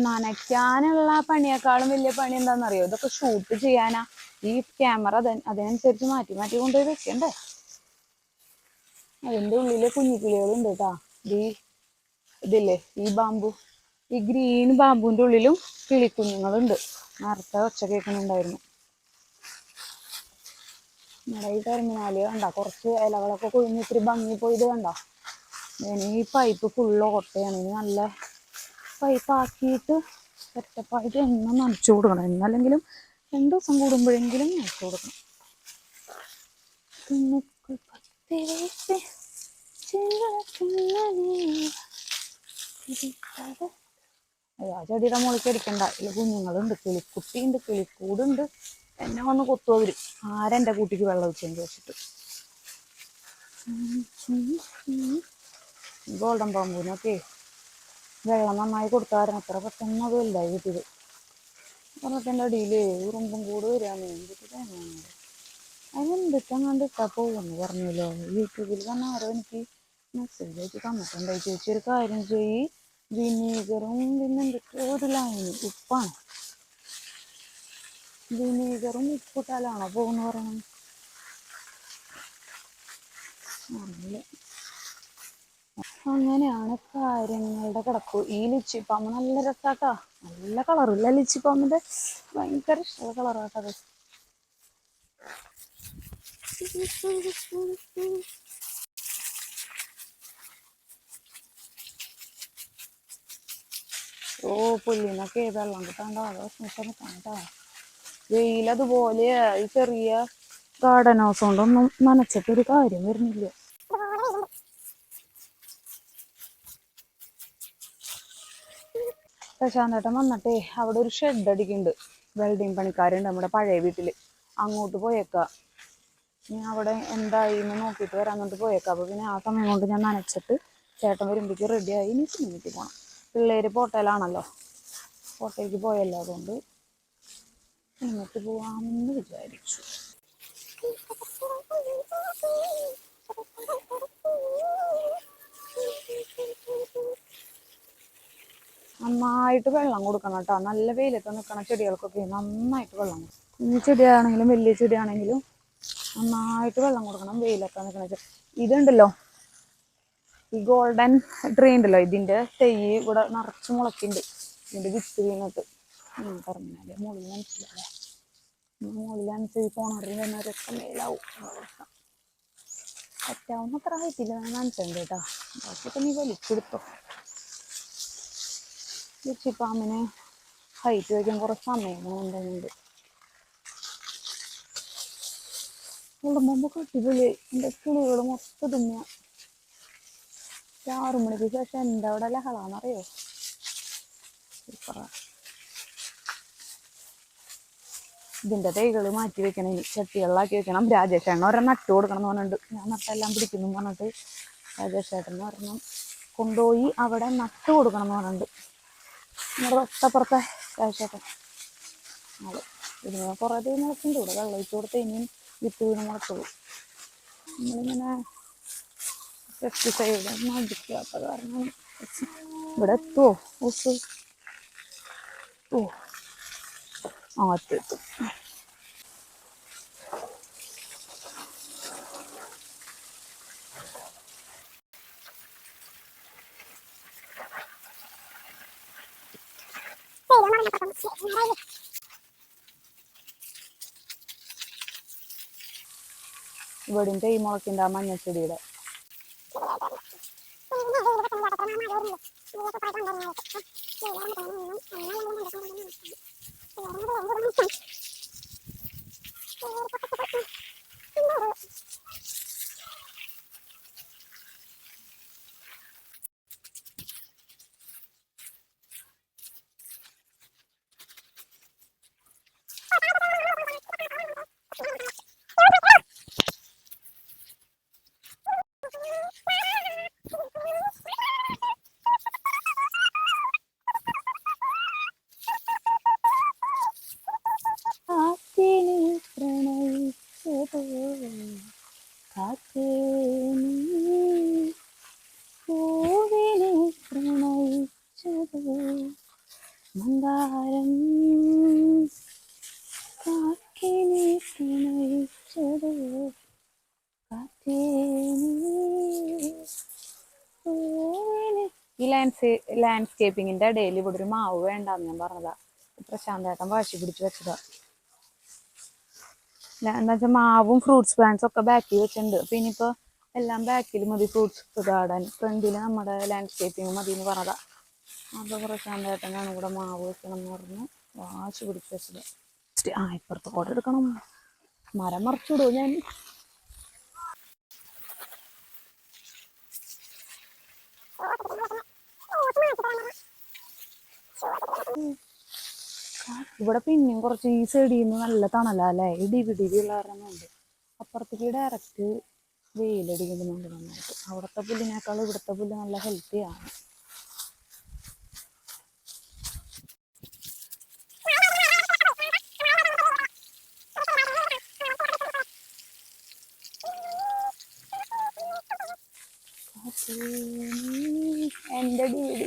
നനയ്ക്കാനുള്ള പണിയേക്കാളും വലിയ പണി എന്താണെന്നറിയോ? ഇതൊക്കെ ഷൂട്ട് ചെയ്യാനാ. ഈ ക്യാമറ അതിനനുസരിച്ച് മാറ്റി മാറ്റി കൊണ്ടുപോയി വെക്കണ്ടേ. അതിന്റെ ഉള്ളില് കുഞ്ഞിക്കിളികളുണ്ട് കേട്ടാ. ഇതില്ലേ ഈ ബാമ്പു, ഈ ഗ്രീൻ ബാമ്പുവിന്റെ ഉള്ളിലും കിളിക്കുഞ്ഞുങ്ങളുണ്ട്. നേരത്തെ ഒച്ച കേൾക്കുന്നുണ്ടായിരുന്നു. നമ്മുടെ ഈ ടെർമിനാല് കണ്ട കുറച്ച് ഇലകളൊക്കെ കൊഴിഞ്ഞ് ഇത്തിരി ഭംഗി പോയത് കണ്ട. ഈ പൈപ്പ് ഫുള്ള് ഓട്ടയാണ്. ഇനി നല്ല പൈപ്പ് ആക്കിയിട്ട് സെറ്റപ്പായിട്ട് എന്നും നനച്ചു കൊടുക്കണം. എന്നല്ലെങ്കിലും 2 ദിവസം കൂടുമ്പോഴെങ്കിലും നനച്ചു കൊടുക്കണം. ആ ചെടിയുടെ മുകളിലേക്ക് അടിക്കണ്ട. ഇതിൽ കുഞ്ഞുങ്ങളുണ്ട്, കിളിക്കുട്ടിയുണ്ട്, കിളിക്കൂടുണ്ട്. എന്നെ വന്ന് കൊത്തുവര് ആരെന്റെ കൂട്ടിക്ക് വെള്ളം ഒഴിച്ചെന്ന് വെച്ചിട്ട്. ഗോൾഡൻ ബാമ്പൂനൊക്കെ വെള്ളം നന്നായി കൊടുത്തായിരുന്നു അത്ര പെട്ടെന്ന് അത് വലുതായി കിട്ടിയത്. പറഞ്ഞിട്ടെൻ്റെ അടിയിലേ ഉറുമ്പും കൂട് വരികയാണ്. അതിനെന്തിട്ടങ്ങാണ്ട് ഇട്ടാ പോകുമെന്ന് പറഞ്ഞല്ലോ. യൂട്യൂബിൽ തന്നെ ആരോ എനിക്ക് മെസ്സേജ് അയച്ച് തന്നിട്ടുണ്ടായി. ചേച്ചി ഒരു കാര്യം ചെയ്യ്, വിനീഗറും പിന്നെ എന്തൊക്കെ ഒരു ലൈന് ഉപ്പാണ്, വിനീഗറും ഉപ്പിട്ടാലാണോ പോകുമെന്ന് പറയണം. അങ്ങനെയാണ് കാര്യങ്ങളുടെ കിടപ്പ്. ഈ ലിച്ചിപ്പാമ്പ് നല്ല രസാട്ടാ. നല്ല കളറില്ല ലിച്ചിപ്പാമ്പിന്റെ, ഭയങ്കര ഇഷ്ടമുള്ള കളറാട്ടത്. ഓ പുല്ലിനൊക്കെ വെള്ളം കിട്ടാണ്ടോ വിഷമിട്ടാ. വെയിലതുപോലെ ഈ ചെറിയ ഗാർഡൻ ഹൗസ് കൊണ്ടൊന്നും നനച്ചിട്ടൊരു കാര്യം വരുന്നില്ല. പ്രശാന്തേട്ടൻ വന്നിട്ടേ അവിടെ ഒരു ഷെഡ് അടിക്കുന്നുണ്ട്. വെൽഡിങ് പണിക്കാരുണ്ട് നമ്മുടെ പഴയ വീട്ടില്. അങ്ങോട്ട് പോയേക്കാ. ഞാൻ അവിടെ എന്തായിന്ന് നോക്കിയിട്ട് വരാന്നിട്ട് പോയേക്കാം. അപ്പൊ പിന്നെ ആ സമയം കൊണ്ട് ഞാൻ നനച്ചിട്ട് ചേട്ടൻ വരുമ്പോഴേക്ക് റെഡിയായി. ഇനി സിനിമയ്ക്ക് പോകണം. പിള്ളേര് പോട്ടയിലാണല്ലോ, പോട്ടയ്ക്ക് പോയല്ലോ. അതുകൊണ്ട് സിനിമയ്ക്ക് പോവാമെന്ന് വിചാരിച്ചു. നന്നായിട്ട് വെള്ളം കൊടുക്കണം കേട്ടോ. നല്ല വെയിലത്ത് നിൽക്കണ ചെടികൾക്കൊക്കെ നന്നായിട്ട് വെള്ളം കൊടുക്കണം. കുഞ്ഞു ചെടിയാണെങ്കിലും വലിയ ചെടിയാണെങ്കിലും നന്നായിട്ട് വെള്ളം കൊടുക്കണം. വെയിലൊക്കെ നിൽക്കണ ഇതുണ്ടല്ലോ, ഈ ഗോൾഡൻ ട്രീ ഉണ്ടല്ലോ, ഇതിന്റെ തൈ ഇവിടെ നിറച്ച് മുളക്കുണ്ട്. ഇതിന്റെ വിത്ത് വീണിട്ട് പറഞ്ഞാല് മുകളിൽ മനസ്സിലല്ലേ, മുകളിലനുസരിച്ച് പോണറിൽ തന്നെ ഒരൊക്കെ മേലാവും. പറ്റാവുന്ന അത്ര ഹൈറ്റില്ല നനച്ചുണ്ട് കേട്ടോ. ബാക്കിയൊക്കെ നീ വലിച്ചെടുത്തോ. ലിച്ചിപ്പാമ്പിന് ഹൈറ്റ് വയ്ക്കാൻ കുറച്ച് സമയങ്ങളുണ്ട്. കുടുംബം കട്ടിപ്പൊളി. എൻ്റെ കിളികൾ മൊത്തം തിന്നുക. 6 മണിക്ക് ശേഷം എൻ്റെ അവിടെ ലഹളാന്നറിയോ. സൂപ്പറാ. ഇതിന്റെ തൈകൾ മാറ്റി വെക്കണം. ഇനി ചട്ടികളിലാക്കി വെക്കണം. രാജേഷ് ഏട്ടൻ ഒരെണ്ണം നട്ടു കൊടുക്കണം എന്ന് പറഞ്ഞിട്ട്, ഞാൻ നട്ടെല്ലാം പിടിക്കുന്നു പറഞ്ഞിട്ട് രാജേഷ് ഏട്ടൻ ഒരെണ്ണം കൊണ്ടുപോയി അവിടെ നട്ടു കൊടുക്കണം എന്ന് പറഞ്ഞിട്ട്. നമ്മുടെ തൊട്ടപ്പുറത്തെ രാജേഷ് ആള് ഇതിന് കുറേ തൈ മുളക്കുന്നുണ്ട്. ഇവിടെ വെള്ളം ഒഴിച്ചു കൊടുത്ത് ഇനിയും വിത്ത് വീണ് മുളക്കുള്ളൂ. നമ്മളിങ്ങനെ പെസ്റ്റിസൈഡ് ഒന്നും അടിക്കാത്ത കാരണം ഇവിടെ എത്തുമോ? ഓ എത്തും. ഇവിടെയും തൈ മുളക്കിൻ്റെ ആ മഞ്ഞച്ചെടിയുടെ. മന്ദാരം കാക്കിനി പ്രണയിച്ചത് ഈ ലാൻഡ്സ്കേപ്പിങ്ങിന്റെ ഇടയിൽ ഇവിടെ ഒരു മാവ് വേണ്ടാന്ന് ഞാൻ പറഞ്ഞതാ. പ്രശാന്തേട്ടൻ വാശി പിടിച്ച് വെച്ചതാ. എന്താ വെച്ചാൽ മാവും ഫ്രൂട്ട്സ് പ്ലാന്റ്സ് ഒക്കെ ബാക്കിൽ വെച്ചിട്ടുണ്ട്. അപ്പൊ ഇനിയിപ്പോ എല്ലാം ബാക്കിൽ മതി ഫ്രൂട്ട്സ് ഗാർഡൻ, ഫ്രണ്ടില് നമ്മുടെ ലാൻഡ്സ്കേപ്പിങ് മതി എന്ന് പറഞ്ഞതാ. അപ്പൊ പ്രശാന്തേട്ടനാണ് ഇവിടെ മാവ് വെക്കണം എന്ന് പറഞ്ഞ് വാശി പിടിച്ച് വെച്ചത്. ഇപ്പുറത്ത് കൂടെ എടുക്കണം, മരം മറിച്ചിടും ഞാൻ. ഇവിടെ പിന്നെയും കുറച്ച് ഈ സൈഡിൽ നിന്ന് നല്ല തണലല്ലേ, ഇടിപിടിയുള്ള കാരണമുണ്ട്. അപ്പുറത്തേക്ക് ഡയറക്റ്റ് വെയിലടിക്കുന്നുണ്ട് നന്നായിട്ട്. അവിടുത്തെ പുല്ലിനേക്കാൾ ഇവിടുത്തെ പുല്ല് നല്ല ഹെൽത്തിയാണ്. എൻ്റെ ഡീഡി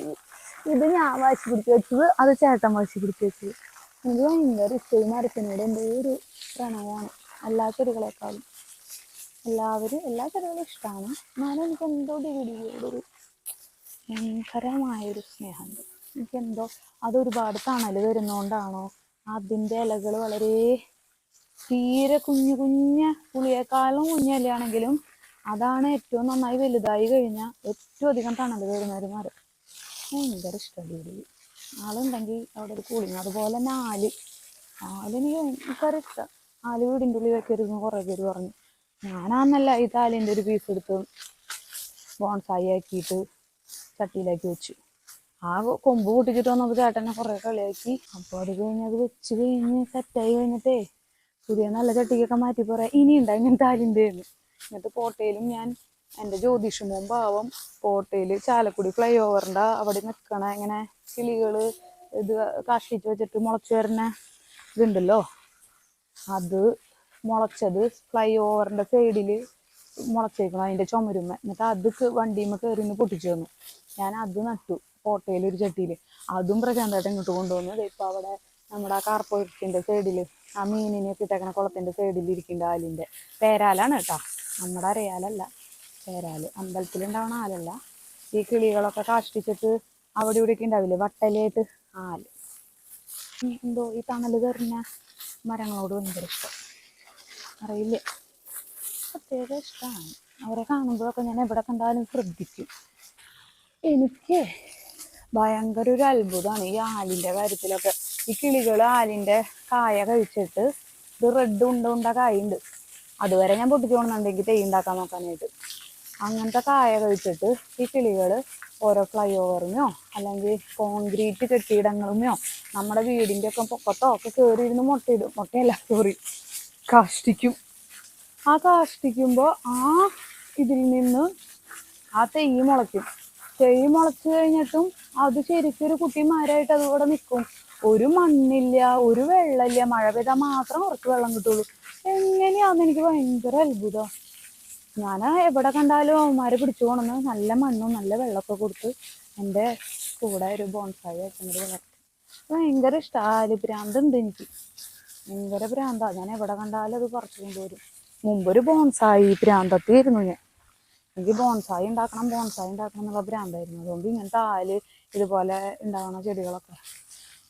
ഇത് ഞാൻ വാശി പിടിച്ച് വെച്ചത്, അത് ചേട്ടൻ വാശി പിടിച്ച് വെച്ചത്. എനിക്ക് ഭയങ്കര ഇഷ്ടം മരത്തിനോട് എൻ്റെ ഒരു പ്രണയമാണ്, എല്ലാ ചെടികളെക്കാളും. എല്ലാ ചെടികളും ഇഷ്ടമാണ്, എന്നാലും എനിക്ക് എന്തോ ഡീഡിയോടൊരു ഭയങ്കരമായൊരു സ്നേഹമുണ്ട്. എനിക്കെന്തോ അതൊരുപാട് തണൽ വരുന്നോണ്ടാണോ, അതിൻ്റെ ഇലകൾ വളരെ തീരെ കുഞ്ഞു പുളിയേക്കാളും കുഞ്ഞിലയാണെങ്കിലും അതാണ് ഏറ്റവും നന്നായി വലുതായി കഴിഞ്ഞാൽ ഏറ്റവും അധികം തണൽ വരുന്ന ഒരു മരം. ഭയങ്കര ഇഷ്ടമാണ് വീട്. ആളുണ്ടെങ്കിൽ അവിടെ ഒരു കൂളിങ്. അതുപോലെ തന്നെ ആലെനിക്ക് ഭയങ്കര ഇഷ്ടം. ആല് വീടിൻ്റെ ഉള്ളിൽ വെക്കരുതെന്ന് കുറേ പേര് പറഞ്ഞു. ഞാനാന്നല്ല ഈ താലിൻ്റെ ഒരു പീസ് എടുത്ത് ബോൺസായി ആക്കിയിട്ട് ചട്ടിയിലാക്കി വെച്ചു. ആ കൊമ്പ് പൊട്ടിച്ചിട്ട് വന്നപ്പോൾ ചേട്ടനെ കുറേ കളിയാക്കി. അപ്പോൾ അത് കഴിഞ്ഞ് അത് വെച്ച് കഴിഞ്ഞ് സെറ്റായി കഴിഞ്ഞിട്ടേ പുതിയ നല്ല ചട്ടിക്കൊക്കെ മാറ്റി പറയാം ഇനിയുണ്ടാ ഇങ്ങനെ താലിൻ്റെ. എന്നിട്ട് പോട്ടയിലും ഞാൻ എൻ്റെ ജ്യോതിഷമവും ഭാവം പോട്ടയിൽ ചാലക്കുടി ഫ്ലൈ ഓവറിൻ്റെ അവിടെ നിൽക്കണ ഇങ്ങനെ കിളികൾ ഇത് കാഷ്ടിച്ച് വെച്ചിട്ട് മുളച്ച് വരുന്ന ഇതുണ്ടല്ലോ, അത് മുളച്ചത് ഫ്ലൈ ഓവറിൻ്റെ സൈഡിൽ മുളച്ചേക്കണം അതിൻ്റെ ചുമരുമ്മ. എന്നിട്ട് അത് വണ്ടിയുമ്മ കയറി നിന്ന് പൊട്ടിച്ചു തന്നു. ഞാൻ അത് നട്ടു പോട്ടയിൽ ഒരു ചട്ടിയിൽ. അതും പ്രശാന്തമായിട്ട് ഇങ്ങോട്ട് കൊണ്ടുവന്നു. ഇപ്പം അവിടെ നമ്മുടെ ആ കാർപ്പോറേറ്റിൻ്റെ സൈഡിൽ ആ മീനിനെയൊക്കെ ഇട്ടേക്കണ കുളത്തിൻ്റെ സൈഡിൽ ഇരിക്കേണ്ട ആലിൻ്റെ പേരാലാണ് കേട്ടോ, നമ്മുടെ അറിയാലല്ല, പേരാല് അമ്പലത്തിലുണ്ടാവണ ആലല്ല. ഈ കിളികളൊക്കെ കാഷ്ടിച്ചിട്ട് അവിടെ ഇവിടെയൊക്കെ ഉണ്ടാവില്ലേ വട്ടലായിട്ട് ആല്. എന്തോ ഈ തണൽ കയറുന്ന മരങ്ങളോട് ഭയങ്കര ഇഷ്ടം, അറിയില്ല, പ്രത്യേക ഇഷ്ടമാണ്. അവരെ കാണുമ്പോഴൊക്കെ ഞാൻ എവിടെ കണ്ടാലും ശ്രദ്ധിക്കും. എനിക്ക് ഭയങ്കര ഒരു അത്ഭുതമാണ് ഈ ആലിൻ്റെ കാര്യത്തിലൊക്കെ. ഈ കിളികൾ ആലിൻ്റെ കായ കഴിച്ചിട്ട് ഇത് റെഡ് ഉണ്ട കായുണ്ട്, അതുവരെ ഞാൻ പൊട്ടിച്ചു കൊണ്ടുണ്ടെങ്കിൽ തൈ ഉണ്ടാക്കാൻ നോക്കാനായിട്ട്. അങ്ങനത്തെ കായ കഴിച്ചിട്ട് ഈ കിളികൾ ഓരോ ഫ്ലൈ ഓവറിനോ അല്ലെങ്കിൽ കോൺക്രീറ്റ് കെട്ടിയിടങ്ങളുമോ നമ്മുടെ വീടിൻ്റെ ഒക്കെ പൊക്കത്തോ ഒക്കെ കയറിയിരുന്ന് മുട്ടയിടും. മുട്ടയല്ല സോറി, കാഷ്ടിക്കും. ആ കാഷ്ടിക്കുമ്പോൾ ആ ഇതിൽ നിന്ന് ആ തൈ മുളയ്ക്കും. തൈ മുളച്ച് കഴിഞ്ഞിട്ടും അത് ശരിക്കും ഒരു കുട്ടിമാരായിട്ട് അതുകൂടെ നിൽക്കും. ഒരു മണ്ണില്ല, ഒരു വെള്ളമില്ല, മഴ പെയ്താൽ മാത്രം കുറച്ച് വെള്ളം കിട്ടുള്ളൂ. എങ്ങനെയാന്ന് എനിക്ക് ഭയങ്കര അത്ഭുതം. ഞാൻ എവിടെ കണ്ടാലും അവന്മാരെ പിടിച്ചു കൊണ്ടുവന്ന് നല്ല മണ്ണും നല്ല വെള്ളമൊക്കെ കൊടുത്ത് എൻ്റെ കൂടെ ഒരു ബോൺസായി വെക്കുന്നത് വളർത്തി. ഭയങ്കര ഇഷ്ടം. ആല് ഭ്രാന്തുണ്ട് എനിക്ക്, ഭയങ്കര ഭ്രാന്താ. ഞാൻ എവിടെ കണ്ടാലും അത് പറിച്ചു കൊണ്ടുവരും. മുമ്പൊരു ബോൺസായി ഭ്രാന്തത്തിയിരുന്നു ഞാൻ. എനിക്ക് ബോൺസായി ഉണ്ടാക്കണം എന്നുള്ള ഭ്രാന്തായിരുന്നു. അതുകൊണ്ട് ഇങ്ങനത്തെ ആല് ഇതുപോലെ ഉണ്ടാകുന്ന ചെടികളൊക്കെ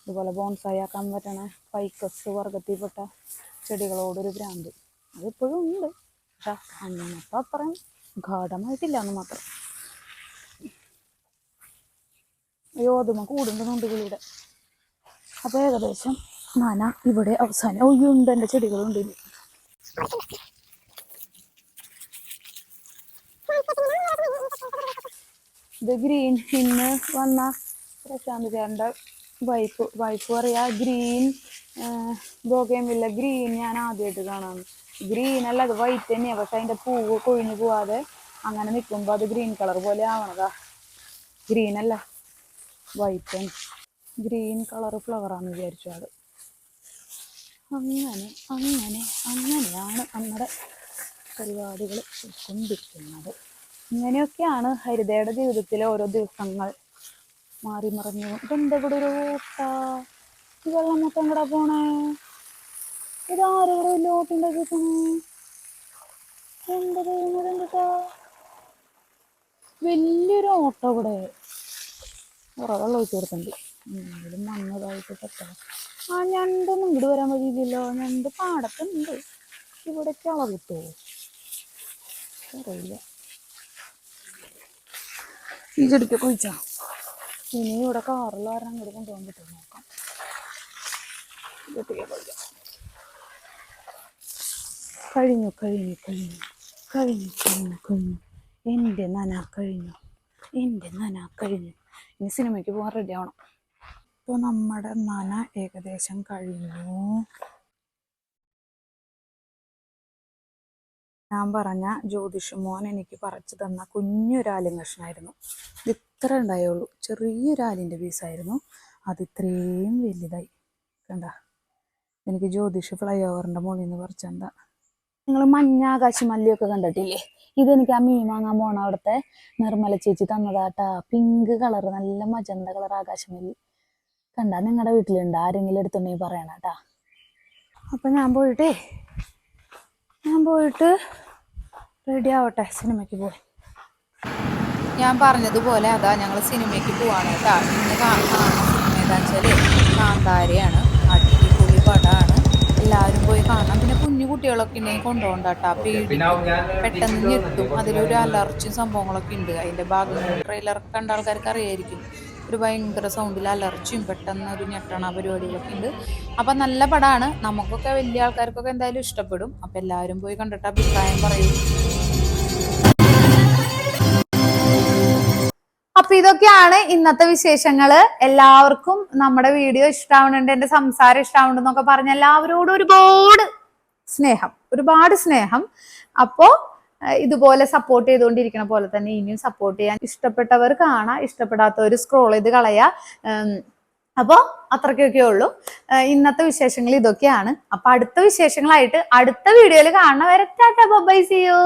ഇതുപോലെ ബോൺസായി ആക്കാൻ പറ്റണ ഫൈക്കസ് വർഗത്തിൽപ്പെട്ട ചെടികളോടൊരു ഭ്രാന്ത് അതിപ്പോഴും ഉണ്ട്. പക്ഷെ അങ്ങനത്തെ അത്രയും ഗാഠമായിട്ടില്ല എന്ന് മാത്രം. അയ്യോ അതുമ്മ കൂടുന്നുണ്ട് ഇവിടെ. അപ്പൊ ഏകദേശം നന ഇവിടെ അവസാനം ഒയ്യുണ്ട്. എൻ്റെ ചെടികളുണ്ട് ഇനി. ഇത് ഗ്രീൻ ഇന്ന് വന്ന പ്രശാന്ത് ചേട്ടൻ്റെ വൈഫ് പറയാ ഗ്രീൻ ബോഗൻവില്ല ഗ്രീൻ ഞാൻ ആദ്യമായിട്ട് കാണാന്ന്. ഗ്രീൻ അല്ല അത് വൈറ്റ് തന്നെയാ, പക്ഷെ അതിന്റെ പൂവ് കൊഴിഞ്ഞു പോവാതെ അങ്ങനെ നിൽക്കുമ്പോൾ അത് ഗ്രീൻ കളർ പോലെ ആവണതാ. ഗ്രീൻ അല്ല വൈറ്റ് ആണ്. ഗ്രീൻ കളർ ഫ്ലവറാന്ന് വിചാരിച്ചു അത്. അങ്ങനെയാണ് നമ്മുടെ പരിപാടികൾ കൊണ്ടിരിക്കുന്നത്. ഇങ്ങനെയൊക്കെയാണ് ഹരിതയുടെ ജീവിതത്തിലെ ഓരോ ദിവസങ്ങൾ മാറി മറിഞ്ഞു. ഇതെന്താ ഇവിടെ ഒരു ഓട്ട? ഈ വെള്ളം മൊത്തം കൂടെ പോണേ. ഇതാരുടെ വലിയ ഓട്ടുണ്ടാക്കിട്ടേ? എന്താ ചെയ്യുന്നത്? എന്താ വലിയൊരു ഓട്ട ഇവിടെ. കുറെ വെള്ളം ഒഴിച്ചു കൊടുക്കുന്നുണ്ട്. ഇതിലും മണ്ണതായിട്ട് പറ്റാം. ആ ഞണ്ടൊന്നും ഇങ്ങോട്ട് വരാൻ വഴിയില്ലല്ലോ. ഞണ്ട് പാടത്തുണ്ട്. ഇവിടേക്ക് അളവ് കിട്ടുമോ അറിയില്ല. ഈ ചെടിക്കൊക്കെ ഒഴിച്ചാ ഇനി ഇവിടെ കാറുള്ള കാരണം അങ്ങോട്ട് കൊണ്ടുപോകാൻ പറ്റും നോക്കാം. കഴിഞ്ഞു. എൻ്റെ നന കഴിഞ്ഞു. ഇനി സിനിമയ്ക്ക് പോകാൻ റെഡി ആവണം. ഇപ്പോൾ നമ്മുടെ നന ഏകദേശം കഴിഞ്ഞു. ഞാൻ പറഞ്ഞ ജ്യോതിഷ് മോൻ എനിക്ക് പറിച്ചു തന്ന കുഞ്ഞൊരാലിൻ കഷ്ണമായിരുന്നു. ഇത്ര ഉണ്ടായുള്ളൂ. ചെറിയൊരാലിൻ്റെ പീസായിരുന്നു. അത് ഇത്രയും വലുതായി. കണ്ട, എനിക്ക് ജ്യോതിഷ് ഫ്ലൈ ഓവറിൻ്റെ മുകളിൽ നിന്ന് പറിച്ചെന്താ. നിങ്ങൾ മഞ്ഞ ആകാശമല്ലിയൊക്കെ കണ്ടിട്ടില്ലേ? ഇതെനിക്ക് ആ മീൻ വാങ്ങാൻ പോണ അവിടുത്തെ നിർമ്മല ചേച്ചി തന്നതാട്ടാ. പിങ്ക് കളർ, നല്ല മജന്ത കളർ ആകാശമല്ലി. കണ്ട, നിങ്ങളുടെ വീട്ടിലുണ്ട്? ആരെങ്കിലും എടുത്തുണ്ടെങ്കിൽ പറയണട്ടാ. അപ്പം ഞാൻ പോയിട്ട് റെഡി ആവട്ടെ, സിനിമയ്ക്ക് പോയി. ഞാൻ പറഞ്ഞതുപോലെ അതാ ഞങ്ങൾ സിനിമയ്ക്ക് പോവാണ് കേട്ടോ. ഇന്ന് കാണുന്ന സിനിമ ഏതാണെന്ന് വെച്ചാൽ കാന്താരയാണ്. അടിപൊളി പടമാണ്. എല്ലാവരും പോയി കാണണം. പിന്നെ കുഞ്ഞു കുട്ടികളൊക്കെ ഉണ്ടെങ്കിൽ കൊണ്ടുപോകണ്ട കേട്ടോ. പെട്ടെന്ന് ഞെട്ടും. അതിലൊരു അലർജിയും സംഭവങ്ങളൊക്കെ ഉണ്ട്. അതിൻ്റെ ഭാഗങ്ങൾ ട്രെയിലറൊക്കെ കണ്ട ആൾക്കാർക്ക് അറിയായിരിക്കും. ഒരു ഭയങ്കര സൗണ്ടിൽ അലർജിയും പെട്ടെന്ന് ഒരു ഞെട്ടണ പരിപാടികളൊക്കെ ഉണ്ട്. അപ്പം നല്ല പടമാണ്. നമുക്കൊക്കെ വലിയ ആൾക്കാർക്കൊക്കെ എന്തായാലും ഇഷ്ടപ്പെടും. അപ്പം എല്ലാവരും പോയി കണ്ടിട്ട് അഭിപ്രായം പറയും. അപ്പൊ ഇതൊക്കെയാണ് ഇന്നത്തെ വിശേഷങ്ങള്. എല്ലാവർക്കും നമ്മുടെ വീഡിയോ ഇഷ്ടാവുന്നുണ്ട്, എന്റെ സംസാരം ഇഷ്ടാവുന്നുണ്ടെന്നൊക്കെ പറഞ്ഞ എല്ലാവരോടും ഒരുപാട് സ്നേഹം. അപ്പോ ഇതുപോലെ സപ്പോർട്ട് ചെയ്തുകൊണ്ടിരിക്കണ പോലെ തന്നെ ഇനിയും സപ്പോർട്ട് ചെയ്യാൻ. ഇഷ്ടപ്പെട്ടവർ കാണാ, ഇഷ്ടപ്പെടാത്തവർ സ്ക്രോൾ ചെയ്ത് കളയാ. അപ്പോ അത്രയ്ക്കൊക്കെ ഉള്ളൂ. ഇന്നത്തെ വിശേഷങ്ങൾ ഇതൊക്കെയാണ്. അപ്പൊ അടുത്ത വിശേഷങ്ങളായിട്ട് അടുത്ത വീഡിയോയിൽ കാണുന്നവരെ ടാറ്റാ ബൈ, സീ യു.